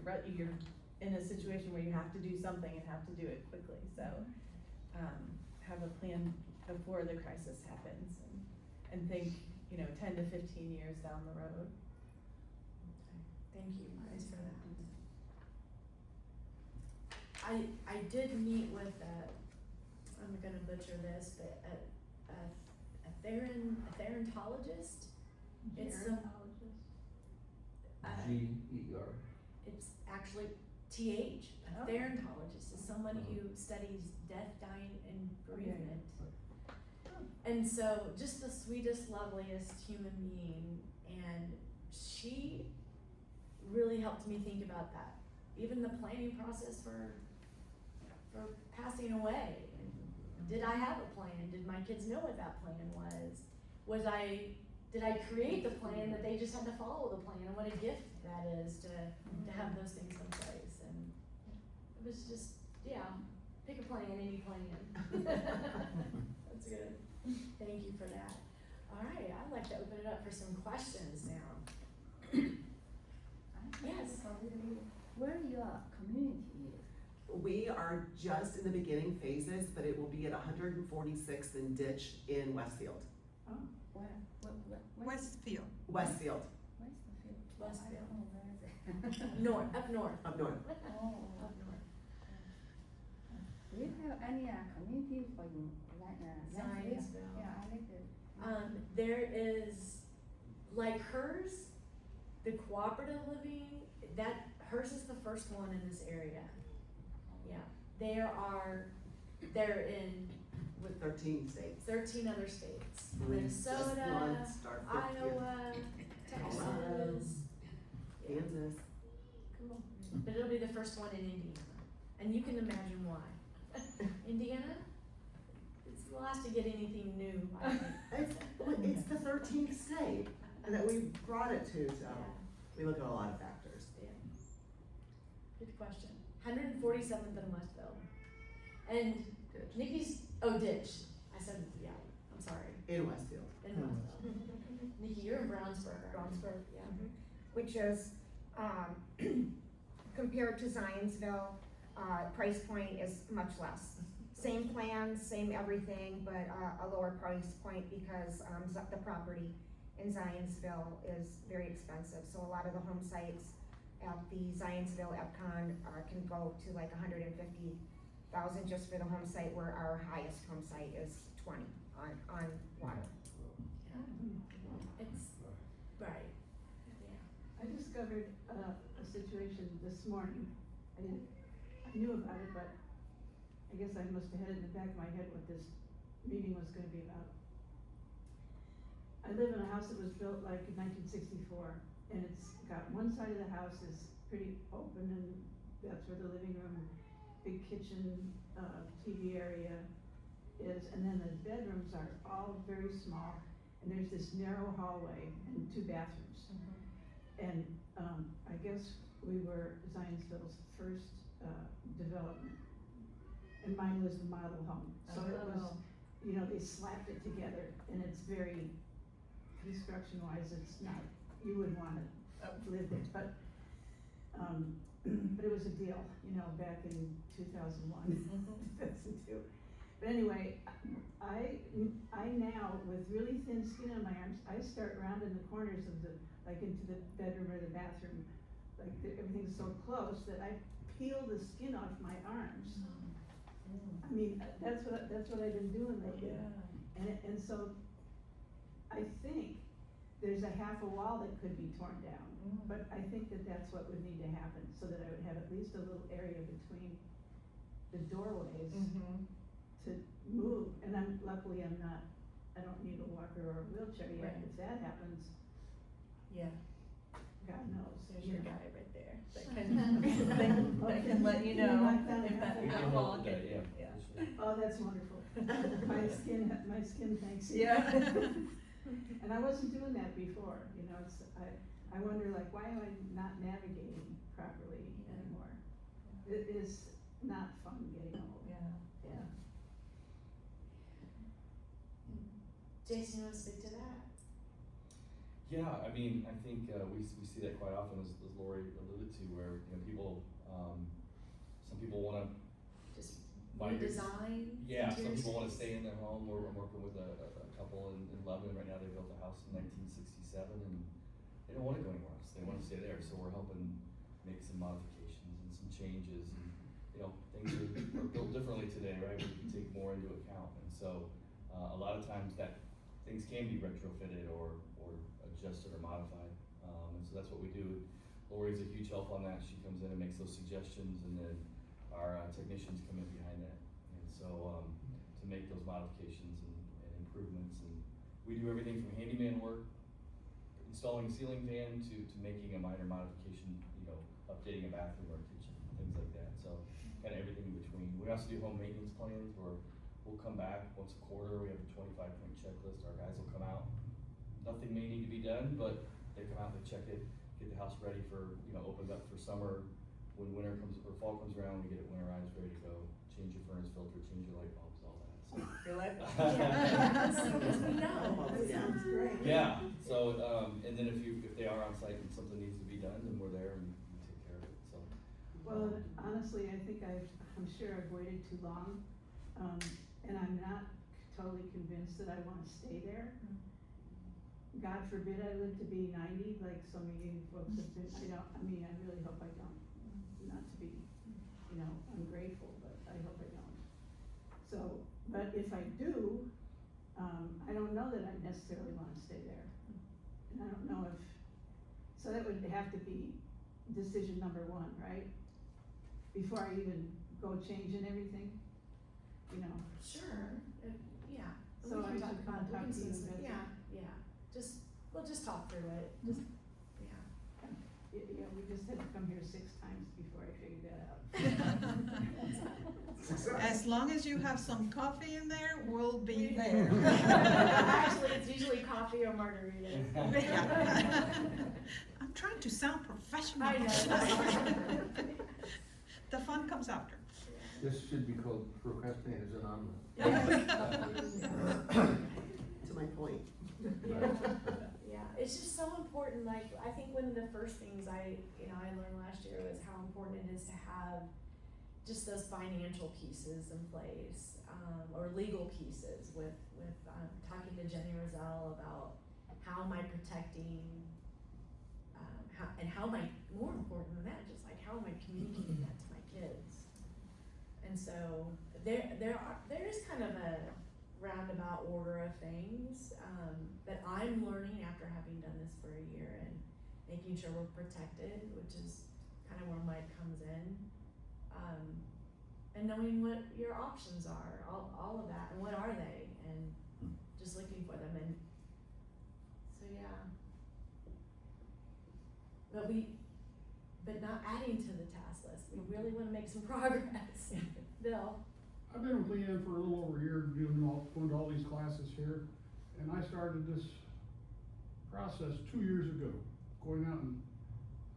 in a situation where you have to do something and have to do it quickly, so, have a plan before the crisis happens and think, 10 to 15 years down the road. Thank you guys for that. I did meet with I'm gonna butcher this, but a therapologist. It's G-E-R. It's actually TH, a Oh. therapologist is somebody who studies death, dying, and bereavement. And so, just the sweetest, loveliest human being, and she really helped me think about that. Even the planning process for passing away. Did I have a plan? Did my kids know what that plan was? Did I create the plan that they just had to follow the plan? And what a gift that is to have those things in place. And it was just, yeah, pick a plan, any plan. That's good. Thank you for that. All right, I'd like to open it up for some questions now. Yes. Where your community is? We are just in the beginning phases, but it will be at 146th and Ditch in Westfield. Where? Westfield. Westfield, Westfield. Westfield. I don't know where is it. North, up north. up north. Oh. Up north. Do you have any community for you, like, Zionsville. Yeah, I like it. There is, like hers, the cooperative living, hers is the first one in this area. Yeah, they're in With 13 states. 13 other states. Just Minnesota, one star fifth here. Iowa, Texas. Kansas. Cool. But it'll be the first one in Indiana. And you can imagine why. Indiana, it's the last to get anything new, I think. It's the 13th state and that we brought it to, so Yeah. we look at a lot of factors. Yeah. Good question. 147th in Westville. And Ditch. Nikki's, Ditch. I said, yeah, I'm sorry. In Westfield. In Westville. Nikki, you're in Brownsburg. Brownsburg, yeah. Which is, compared to Zionsville, price point is much less. Same plans, same everything, but a lower price point because the property in Zionsville is very expensive. So a lot of the home sites at the Zionsville Epcon can go to like 150,000 just for the home site, where our highest home site is 20 on water. It's, right. Yeah. I discovered a situation this morning. I knew about it, but I guess I must have had it in the back of my head what this meeting was gonna be about. I live in a house that was built like in 1964, and it's got one side of the house is pretty open, and that's where the living room, big kitchen, TV area is, and then the bedrooms are all very small, and there's this narrow hallway and 2 bathrooms. And I guess we were Zionsville's first development, and mine was the model home. So it was, you know, they slapped it together, and it's very, construction-wise, it's not, you wouldn't want to live there, but it was a deal, you know, back in 2001, 2002. But anyway, I now, with really thin skin on my arms, I start rounding the corners of like into the bedroom or the bathroom, like everything's so close that I peel the skin off my arms. I mean, that's what I've been doing lately. And so I think there's a half a wall that could be torn down, but I think that's what would need to happen, so that I would have at least a little area between the doorways to move. And luckily I don't need a walker or a wheelchair yet. Right. If that happens, Yeah. God knows. There's you your know. guy right there that can let you know if that wall can, yeah. Oh, that's wonderful. My skin thanks you. Yeah. And I wasn't doing that before, you know, I wonder, like, why am I not navigating properly anymore? It is not fun getting old. Yeah. Yeah. Jason, you wanna speak to that? Yeah, I mean, I think we see that quite often, as Lori alluded to, where, you know, people, some people wanna Just migrate. redesign? Yeah, some interior people wanna space? stay in their home. I'm working with a couple in Lebanon right now. They built a house in 1967 and they don't wanna go anywhere else. They wanna stay there, so we're helping make some modifications and some changes, and, you know, things are built differently today, right? We can take more into account, and so, a lot of times that things can be retrofitted or adjusted or modified. And so that's what we do. Lori's a huge help on that. She comes in and makes those suggestions, and then our technicians come in behind that. And so, to make those modifications and improvements, and we do everything from handyman work, installing a ceiling fan, to making a minor modification, updating a bathroom or a kitchen, things like that. So, kind of everything in between. We also do home maintenance plans where we'll come back once a quarter. We have a 25-point checklist. Our guys will come out. Nothing may need to be done, but they come out, they check it, get the house ready for, opened up for summer. When winter comes, or fall comes around, we get it winterized, ready to go. Change your furnace filter, change your light bulbs, all that. So. You're like, We know. that sounds great. Yeah, so, and then if they are on site and something needs to be done, then we're there and we take care of it, so. Well, honestly, I think I'm sure I've waited too long, and I'm not totally convinced that I wanna stay there. God forbid I live to be 90, like so many folks have been. I really hope I don't. Not to be, ungrateful, but I hope I don't. So, but if I do, I don't know that I necessarily wanna stay there. And I don't know so that would have to be decision number one, right? Before I even go changing everything, Sure, yeah. So We I can talk should about it. talk We to can you see- about Yeah, yeah, we'll just talk through it, just, yeah. Yeah, we just had to come here 6 times before I figured that out. As long as you have some coffee in there, we'll be there. Actually, it's usually coffee or margarita. I'm trying to sound professional. I know. The fun comes after. This should be called procrastinators Anonymous. To my point. Yeah, it's just so important, like, I think one of the first things I learned last year was how important it is to have just those financial pieces in place, or legal pieces with talking to Jenny Rozelle about how am I protecting, how am I, more important than that, just like how am I communicating that to my kids? And so there is kind of a roundabout order of things that I'm learning after having done this for a year and making sure we're protected, which is kind of where Mike comes in, and knowing what your options are, all of that, and what are they, and just looking for them, and so yeah. But not adding to the task list. We really want to make some progress. Bill. I've been with Leanne for a little over a year, going to all these classes here, and I started this process 2 years ago, going out and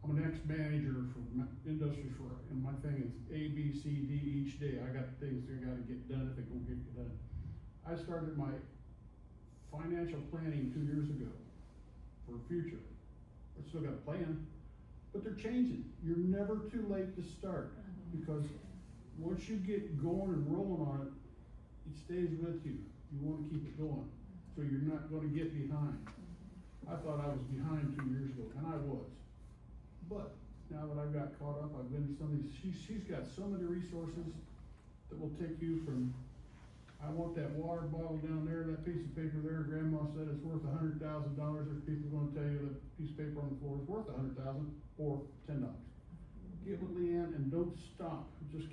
I'm an ex-manager for industry and my thing is A, B, C, D each day. I got things that gotta get done if they don't get done. I started my financial planning 2 years ago for the future. I still got a plan, but they're changing. You're never too late to start, because once you get going and rolling on it, it stays with you. You wanna keep it going, so you're not gonna get behind. I thought I was behind 2 years ago, and I was. But now that I've got caught up, I've been to some of these, she's got so many resources that will take you from, I want that water bottle down there, that piece of paper there, grandma said it's worth $100,000. There's people gonna tell you that piece of paper on the floor is worth $100,000 or $10. Get with Leanne and don't stop, just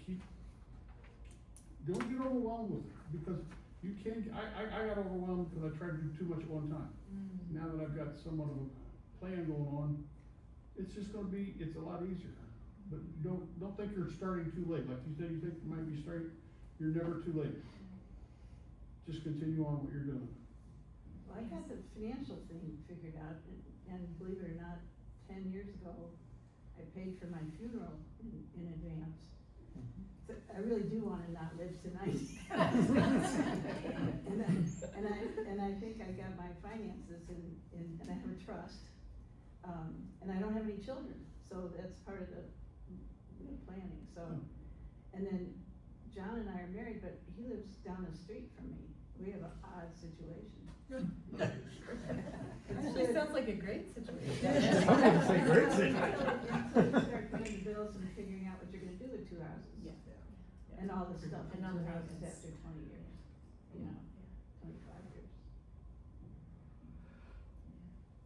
don't get overwhelmed with her, because you can't, I got overwhelmed because I tried to do too much at one time. Now that I've got somewhat of a plan going on, it's just gonna be, it's a lot easier. But don't think you're starting too late. Like you said, you think you might be straight, you're never too late. Just continue on what you're doing. Well, I got the financial thing figured out, and believe it or not, 10 years ago, I paid for my funeral in advance. So I really do wanna not live tonight. and I think I got my finances and I have a trust. And I don't have any children, so that's part of the planning, so. And then John and I are married, but he lives down the street from me. We have an odd situation. Actually, sounds like a great situation. I'm gonna say great thing. Start paying the bills and figuring out what you're gonna do with 2 houses. Yeah. And all the stuff in And 2 other houses maintenance. after 20 years, 25 years.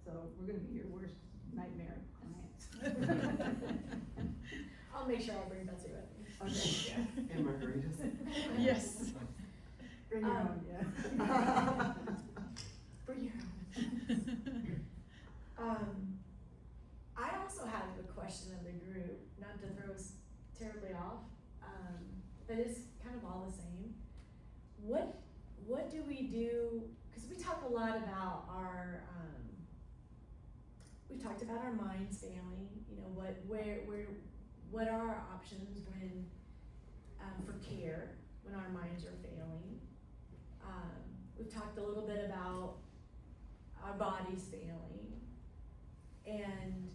So we're gonna be here worse nightmare clients. I'll make sure I'll bring Betsy with me. Okay. And margaritas. Yes. Bring your own, yeah. Bring your own. I also have a question of the group, not to throw us terribly off, but it's kind of all the same. What do we do, because we talk a lot about our, we talked about our minds failing, you know, what are our options when, for care, when our minds are failing. We've talked a little bit about our bodies failing, and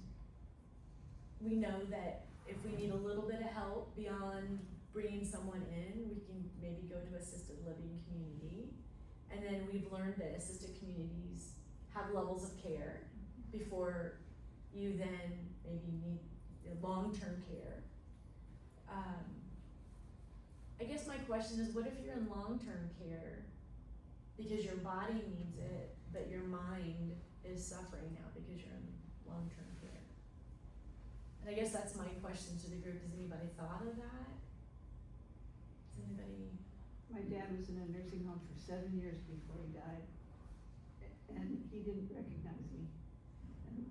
we know that if we need a little bit of help beyond bringing someone in, we can maybe go to assisted living community. And then we've learned that assisted communities have levels of care before you then maybe need long-term care. I guess my question is, what if you're in long-term care because your body needs it, but your mind is suffering now because you're in long-term care? And I guess that's my question to the group. Has anybody thought of that? Has anybody? My dad was in a nursing home for 7 years before he died, and he didn't recognize me. And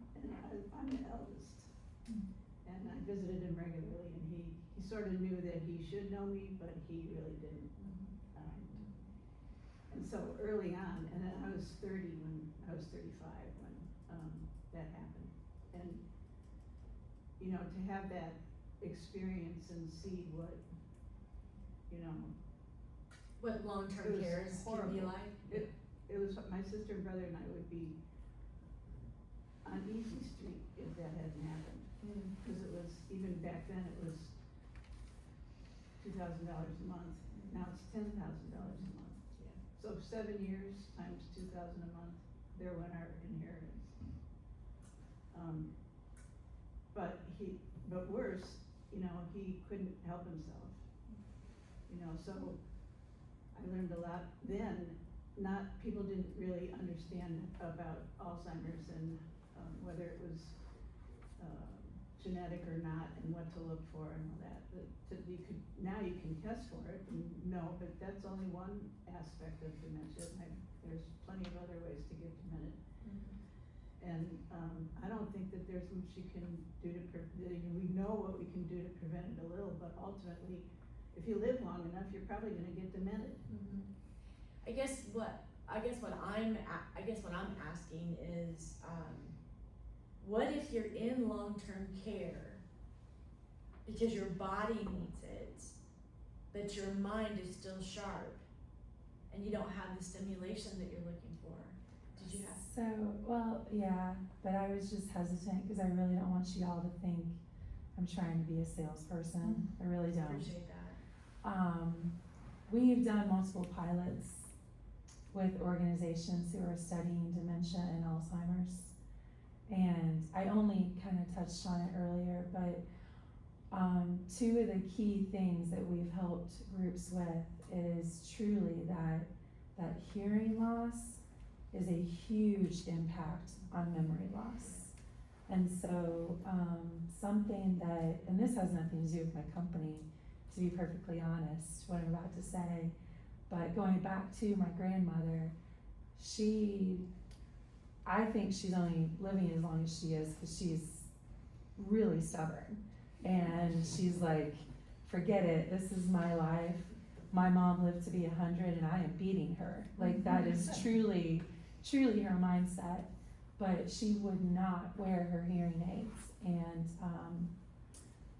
I'm the eldest, and I visited him regularly, and he sort of knew that he should know me, but he really didn't. And so early on, and then I was 30 when I was 35 when that happened, and you know, to have that experience and see what, you know, What long-term care can be horrible. like? It was, my sister and brother and I would be on Easy Street if that hadn't happened. Cause it was, even back then, it was $2,000 a month, now it's $10,000 a month. Yeah. So 7 years times 2,000 a month, there went our inheritance. But worse, you know, he couldn't help himself. You know, so I learned a lot then. People didn't really understand about Alzheimer's and whether it was genetic or not, and what to look for and all that. Now you can test for it and know, but that's only one aspect of dementia. There's plenty of other ways to get demented. And I don't think that there's much you can do to we know what we can do to prevent it a little, but ultimately, if you live long enough, you're probably gonna get demented. I guess what I'm asking is, what if you're in long-term care because your body needs it, but your mind is still sharp, and you don't have the stimulation that you're looking for? Did you have? So, well, yeah, but I was just hesitant because I really don't want you all to think I'm trying to be a salesperson. I really don't. Appreciate that. We've done multiple pilots with organizations who are studying dementia and Alzheimer's. And I only kind of touched on it earlier, but two of the key things that we've helped groups with is truly that hearing loss is a huge impact on memory loss. And so something that, and this has nothing to do with my company, to be perfectly honest, what I'm about to say, but going back to my grandmother, I think she's only living as long as she is because she's really stubborn. And she's like, forget it, this is my life. My mom lived to be 100 and I am beating her. Like, that is truly her mindset. But she would not wear her hearing aids. And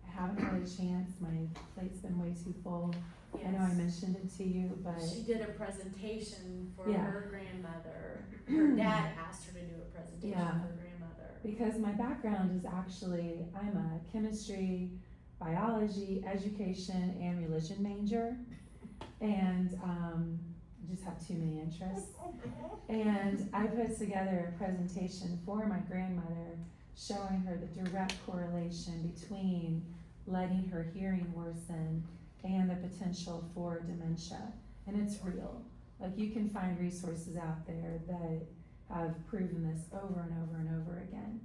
I haven't had a chance, my plate's been way too full. Yes. I know I mentioned it to you, but She did a presentation for Yeah. her grandmother. Her dad asked her to do a presentation Yeah. for her grandmother. because my background is actually, I'm a chemistry, biology, education, and religion major. And I just have too many interests. And I put together a presentation for my grandmother showing her the direct correlation between letting her hearing worsen and the potential for dementia. And it's real. Like, you can find resources out there that have proven this over and over and over again.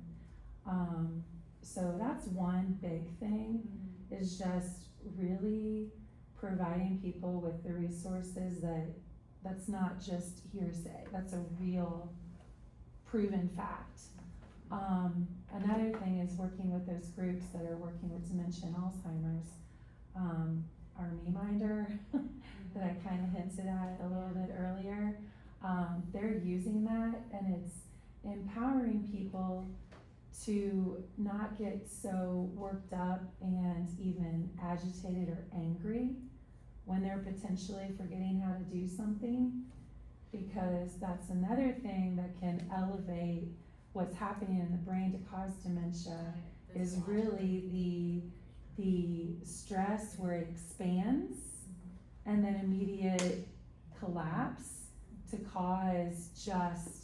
So that's one big thing, is just really providing people with the resources that's not just hearsay, that's a real proven fact. Another thing is working with those groups that are working with dementia and Alzheimer's. Our MeMinder that I kind of hinted at a little bit earlier, they're using that, and it's empowering people to not get so worked up and even agitated or angry when they're potentially forgetting how to do something, because that's another thing that can elevate what's happening in the brain to cause dementia, is really the stress where it expands and then immediate collapse to cause just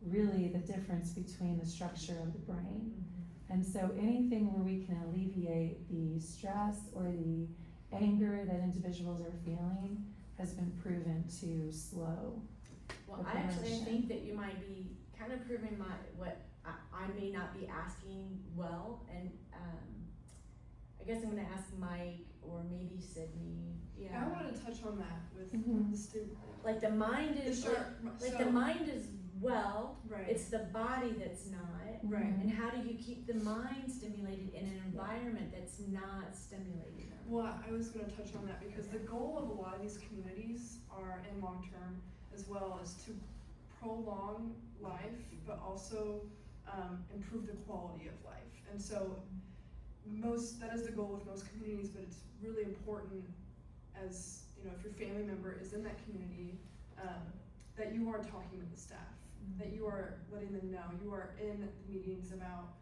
really the difference between the structure of the brain. And so anything where we can alleviate the stress or the anger that individuals are feeling has been proven to slow. Well, the I actually progression. think that you might be kind of proving what I may not be asking well, and I guess I'm gonna ask Mike or maybe Sydney. Yeah, I wanted to touch on that with Mhm. the student. Like the mind is like the mind is well, Right. it's the body that's not. Right. And how do you keep the mind stimulated in an environment that's not stimulating them? Well, I was going to touch on that because the goal of a lot of these communities are in long term as well as to prolong life, but also improve the quality of life. And so that is the goal with most communities, but it's really important as, if your family member is in that community, that you are talking with the staff, that you are letting them know, you are in the meetings about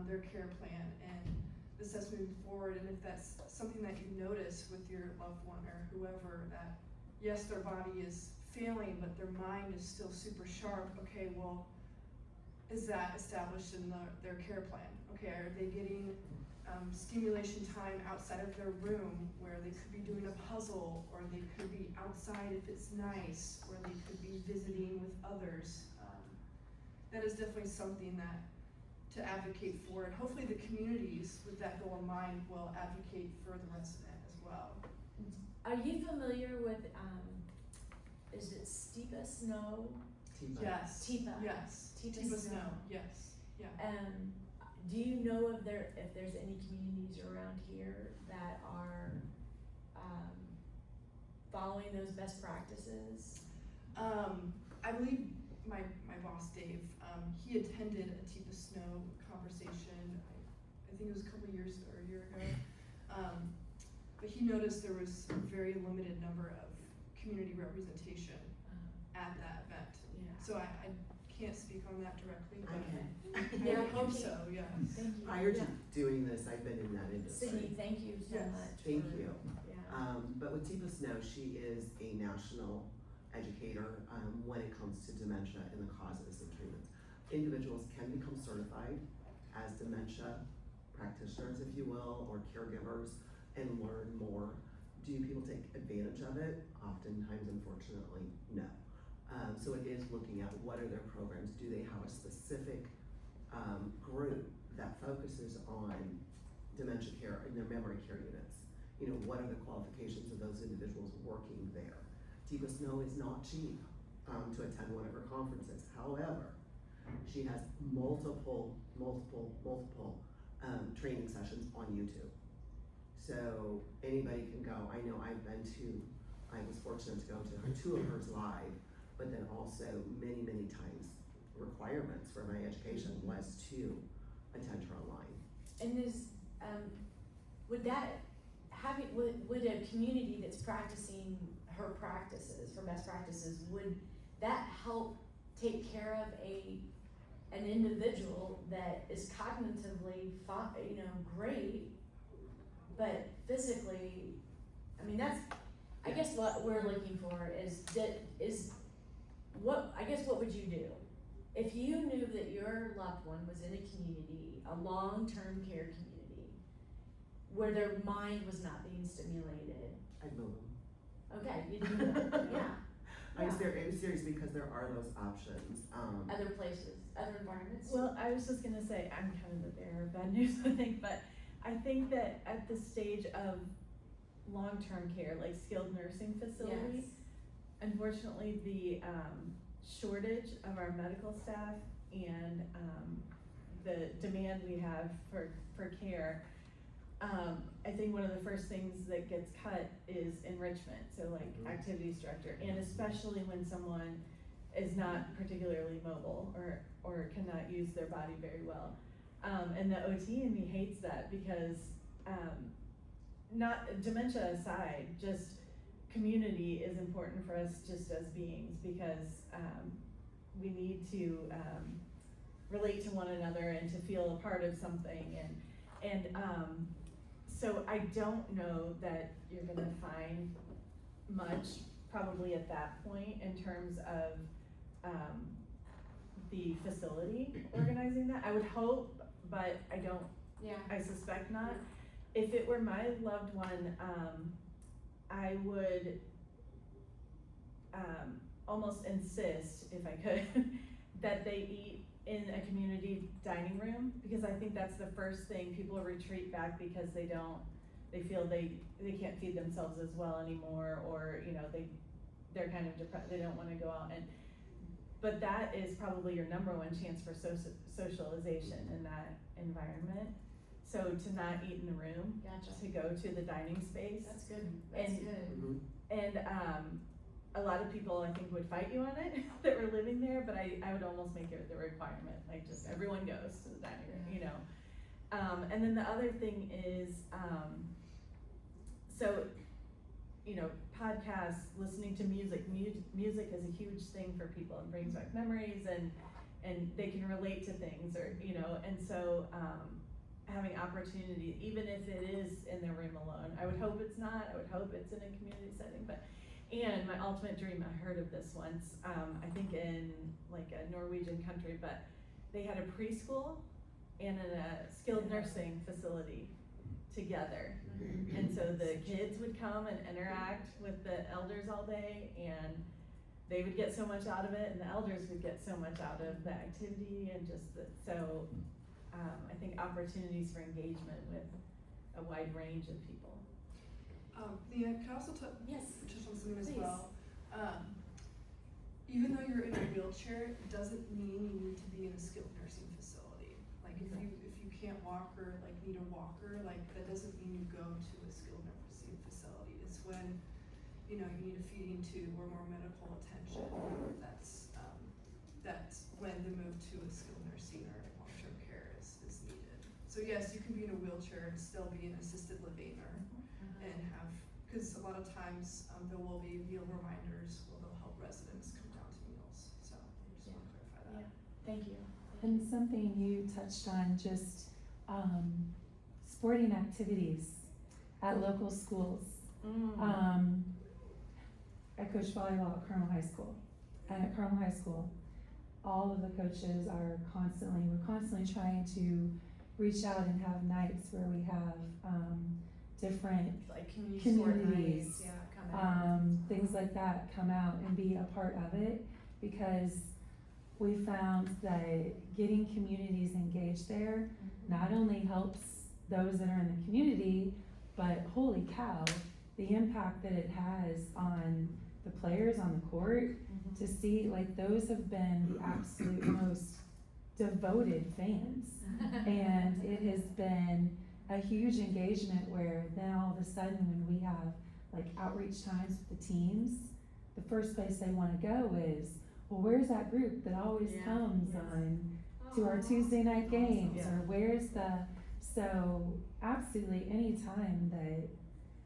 their care plan and the steps moving forward. And if that's something that you notice with your loved one or whoever, that yes, their body is failing, but their mind is still super sharp. Okay, well, is that established in their care plan? Okay, are they getting stimulation time outside of their room where they could be doing a puzzle, or they could be outside if it's nice, or they could be visiting with others? That is definitely something that to advocate for, and hopefully the communities with that goal in mind will advocate for the resident as well. Are you familiar with is it Steepa Snow? Yes. Tipa. Yes. Tipa Tipa Snow. Yes. Yeah. Do you know if there's any communities around here that are following those best practices? I believe my boss Dave, he attended a Tipa Snow conversation. I think it was a couple years or a year ago. But he noticed there was a very limited number of community representation at that event. Yeah. So I can't speak on that directly, but Yeah, I hope okay. so, yes. Thank you. Prior to doing this, I've been in that industry. Sydney, thank you so Yes. much. Thank for- you. Yeah. But with Tipa Snow, she is a national educator when it comes to dementia and the causes and treatments. Individuals can become certified as dementia practitioners, if you will, or caregivers, and learn more. Do people take advantage of it? Oftentimes, unfortunately, no. So it is looking at what are their programs. Do they have a specific group that focuses on dementia care in their memory care units? What are the qualifications of those individuals working there? Tipa Snow is not cheap to attend one of her conferences. However, she has multiple training sessions on YouTube. So anybody can go. I know I was fortunate to go to two of hers live, but then also many times requirements for my education was to attend her online. And would a community that's practicing her best practices, would that help take care of an individual that is cognitively great, but physically, I guess what we're looking for what would you do? If you knew that your loved one was in a community, a long-term care community, where their mind was not being stimulated. I'd move them. Okay, you didn't, yeah. I'm serious because there are those options, Other places, other environments? Well, I was just gonna say, I'm kind of the bearer of bad news, I think, but I think that at the stage of long-term care, like skilled nursing facilities, unfortunately, the shortage of our medical staff and the demand we have for care, I think one of the first things that gets cut is enrichment, so like activities director, and especially when someone is not particularly mobile or cannot use their body very well. And the OT in me hates that because, not dementia aside, just community is important for us just as beings because we need to relate to one another and to feel a part of something and so I don't know that you're gonna find much probably at that point in terms of the facility organizing that. I would hope, but I don't, I suspect not. If it were my loved one, I would almost insist, if I could, that they eat in a community dining room, because I think that's the first thing. People retreat back because they feel they can't feed themselves as well anymore, or, you know, they're kind of depressed, they don't wanna go out but that is probably your number one chance for socialization in that environment. So to not eat in the room, to go to the dining space. That's good, that's good. And a lot of people I think would fight you on it that were living there, but I would almost make it the requirement, like just everyone goes to the dining room, you know. And then the other thing is, so, you know, podcasts, listening to music is a huge thing for people and brings back memories and they can relate to things, or, you know, and so, having opportunity, even if it is in their room alone. I would hope it's not, I would hope it's in a community setting, and my ultimate dream, I heard of this once, I think in like a Norwegian country, but they had a preschool and a skilled nursing facility together. And so the kids would come and interact with the elders all day, and they would get so much out of it, and the elders would get so much out of the activity, and just I think opportunities for engagement with a wide range of people. Leah, can I also touch on something as Please. well? Even though you're in a wheelchair, it doesn't mean you need to be in a skilled nursing facility. Like if you can't walk or like need a walker, like that doesn't mean you go to a skilled nursing facility. It's when, you know, you need a feeding tube or more medical attention. That's when the move to a skilled nursing or long-term care is needed. So yes, you can be in a wheelchair and still be in assisted living and have, because a lot of times there will be meal reminders where they'll help residents come down to meals. So I just want to clarify that. Thank you. And something you touched on, just sporting activities at local schools. I coach volleyball at Colonel High School, and at Colonel High School, all of the coaches we're constantly trying to reach out and have nights where we have different Like communities, things like that come out and be a part of it, because we found that getting communities engaged there not only helps those that are in the community, but holy cow, the impact that it has on the players on the court, to see, like, those have been the absolute most devoted fans. And it has been a huge engagement where then all of a sudden when we have like outreach times with the teams, the first place they wanna go is, well, where's that group that always comes on to our Tuesday night games, or where's so absolutely any time that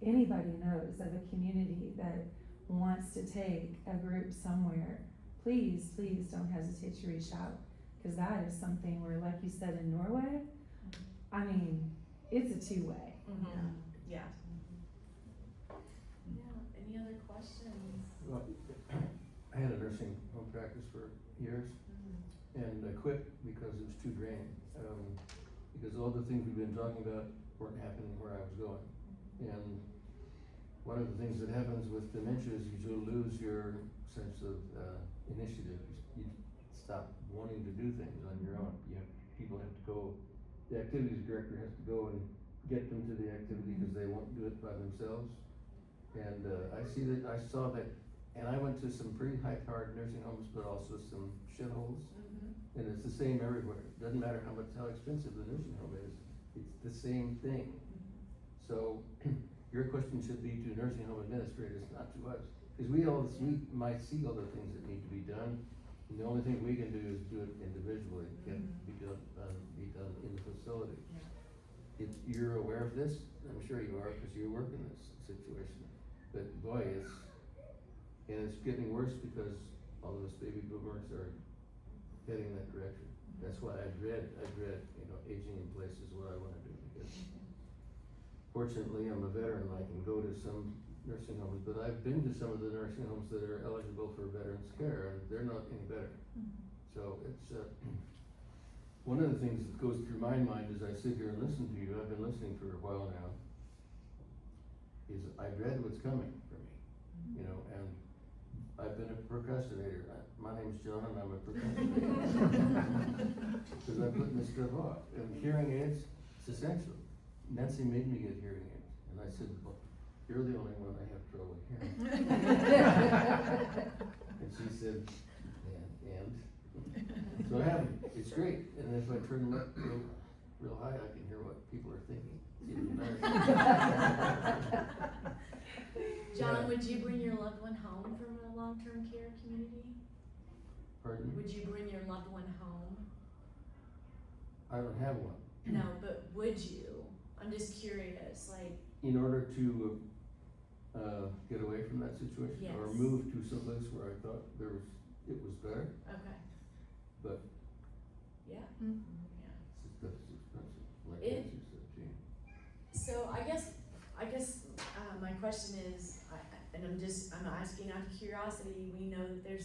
anybody knows of a community that wants to take a group somewhere, please don't hesitate to reach out, because that is something where, like you said, in Norway, I mean, it's a two-way. Yeah. Any other questions? Well, I had a nursing home practice for years, and I quit because it was too draining. Because all the things we've been talking about weren't happening where I was going. And one of the things that happens with dementia is you lose your sense of, initiative. You stop wanting to do things on your own. People have to go, the activities director has to go and get them to the activity because they won't do it by themselves. And, I saw that, and I went to some pretty high-powered nursing homes, but also some shitholes. And it's the same everywhere. Doesn't matter how expensive the nursing home is, it's the same thing. So, your question should be to nursing home administrators, not to us. Cause we might see all the things that need to be done, and the only thing we can do is do it individually, it can't be done in the facility. If you're aware of this, I'm sure you are, cause you work in this situation, but boy, it's getting worse because all of us baby boomers are heading that direction. That's why I dread, aging in place is what I wanna do, because fortunately, I'm a veteran, I can go to some nursing homes, but I've been to some of the nursing homes that are eligible for veterans care, and they're not any better. So it's, one of the things that goes through my mind as I sit here and listen to you, I've been listening for a while now, is I dread what's coming for me, and I've been a procrastinator. My name's John and I'm a procrastinator. Cause I'm putting this stuff off, and hearing aids, it's essential. Nancy made me get hearing aids, and I said, well, you're the only one I have trouble hearing. And she said, and? So I have them, it's great, and if I turn them up real high, I can hear what people are thinking. It's even better. John, would you bring your loved one home from a long-term care community? Pardon? Would you bring your loved one home? I don't have one. No, but would you? I'm just curious, like. In order to, get away from that situation, or Yes. move to someplace where I thought it was better, Okay. but Yeah. Mm. Yeah. stuff is expensive, like It- Nancy said, gee. So I guess, my question is, I'm asking out of curiosity, we know that there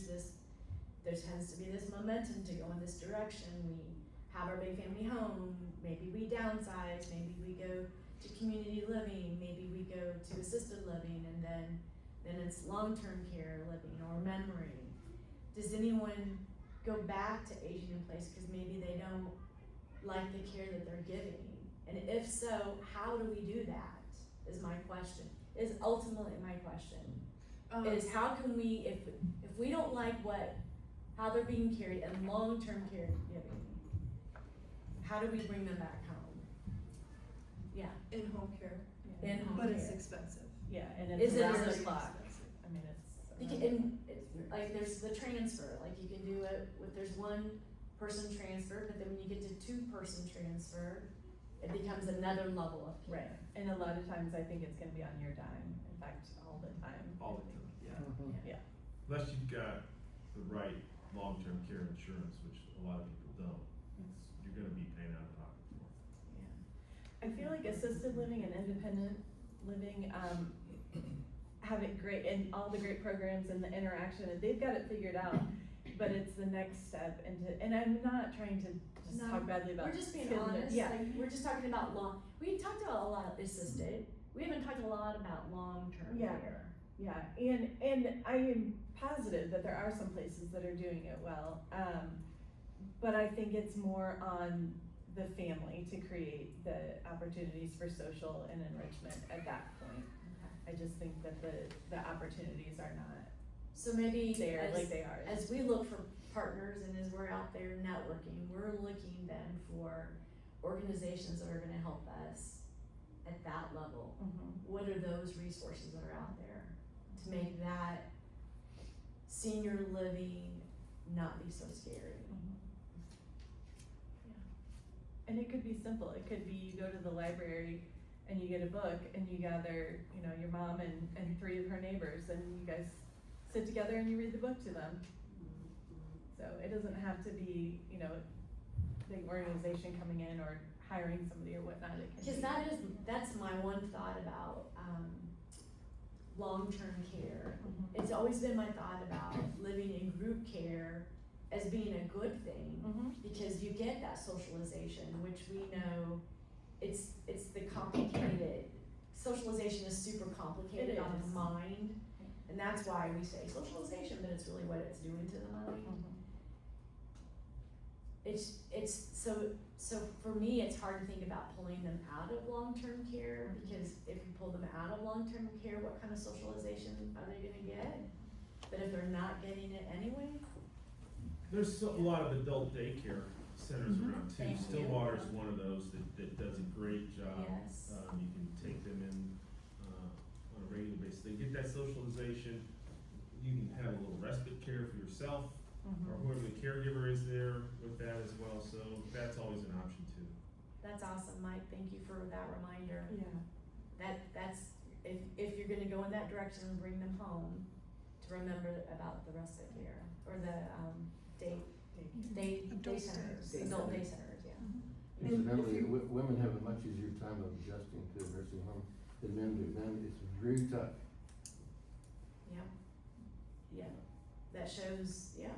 tends to be this momentum to go in this direction. We have our big family home, maybe we downsize, maybe we go to community living, maybe we go to assisted living, and then it's long-term care living or memory. Does anyone go back to aging in place because maybe they don't like the care that they're giving? And if so, how do we do that, is my question, is ultimately my question. Is how can we, if we don't like how they're being carried in long-term care giving, how do we bring them back home? Yeah, In-home care, in-home but care. it's expensive. Yeah, and Is it's it around the really clock. expensive? I mean, You can, and like there's the transfer, like you can do it with, there's one person transfer, but then when you get to two-person transfer, it becomes another level of care. Right, and a lot of times I think it's gonna be on your dime, in fact, all the time. All the time, yeah. Yeah. Unless you've got the right long-term care insurance, which a lot of people don't, you're gonna be paying out of pocket for. I feel like assisted living and independent living, have it great, and all the great programs and the interaction, and they've got it figured out, but it's the next step into, and I'm not trying to just No, talk badly about. We're just being skilled nursing. honest, Yeah, like, we're just talking about we talked about a lot of assisted, we haven't talked a lot about long-term Yeah. care. yeah, and I am positive that there are some places that are doing it well, but I think it's more on the family to create the opportunities for social and enrichment at that point. I just think that the opportunities are not So maybe there like they are. as we look for partners and as we're out there networking, we're looking then for organizations that are gonna help us at that level. Mhm. What are those resources that are out there to make that senior living not be so scary? And it could be simple, it could be you go to the library and you get a book and you gather, your mom and three of her neighbors and you guys sit together and you read the book to them. So it doesn't have to be, big organization coming in or hiring somebody or whatnot, it can be. Because that's my one thought about, long-term care. Mhm. It's always been my thought about living in group care as being a good thing, Mhm. because you get that socialization, which we know it's the complicated socialization is super complicated It on is. the mind, and that's why we say socialization, but it's really what it's doing to the mind. It's so for me, it's hard to think about pulling them out of long-term care, because if you pull them out of long-term care, what kind of socialization are they gonna get? But if they're not getting it anyway, There's a lot of adult daycare centers around too. Thank you. Stillwater's one of those that does a great job. Yes. You can take them in, on a regular basis. They get that socialization. You can have a little respite care for yourself, or whoever the caregiver is there with that as well, so that's always an option too. that's awesome, Mike, thank you for that reminder. Yeah. That's, if you're gonna go in that direction and bring them home, to remember about the respite care, or the, day Adult centers, Day adult day centers. centers, yeah. Incidentally, women have a much easier time of adjusting to a nursing home than men do. Men, it's really tough. Yeah, that shows, yeah.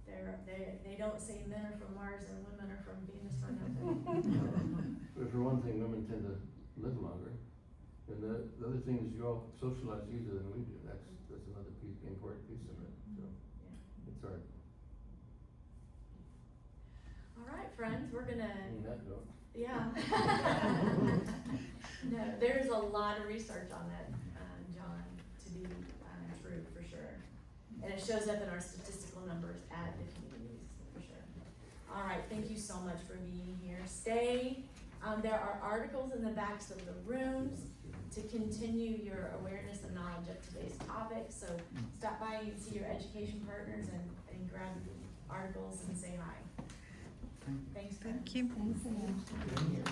They don't say men are from Mars and women are from Venus for nothing. But for one thing, women tend to live longer. And the other thing is you all socialize easier than we do. That's another piece, important piece of it, so. It's hard. All right, friends, we're gonna, On that note. yeah. No, there's a lot of research on that, John, to be, true, for sure. And it shows up in our statistical numbers at the communities, for sure. All right, thank you so much for being here. Stay, there are articles in the backs of the rooms to continue your awareness and knowledge of today's topic. So stop by and see your education partners and grab articles and say hi. Thanks, friends. Thank you. Thanks, Ann. Thank you.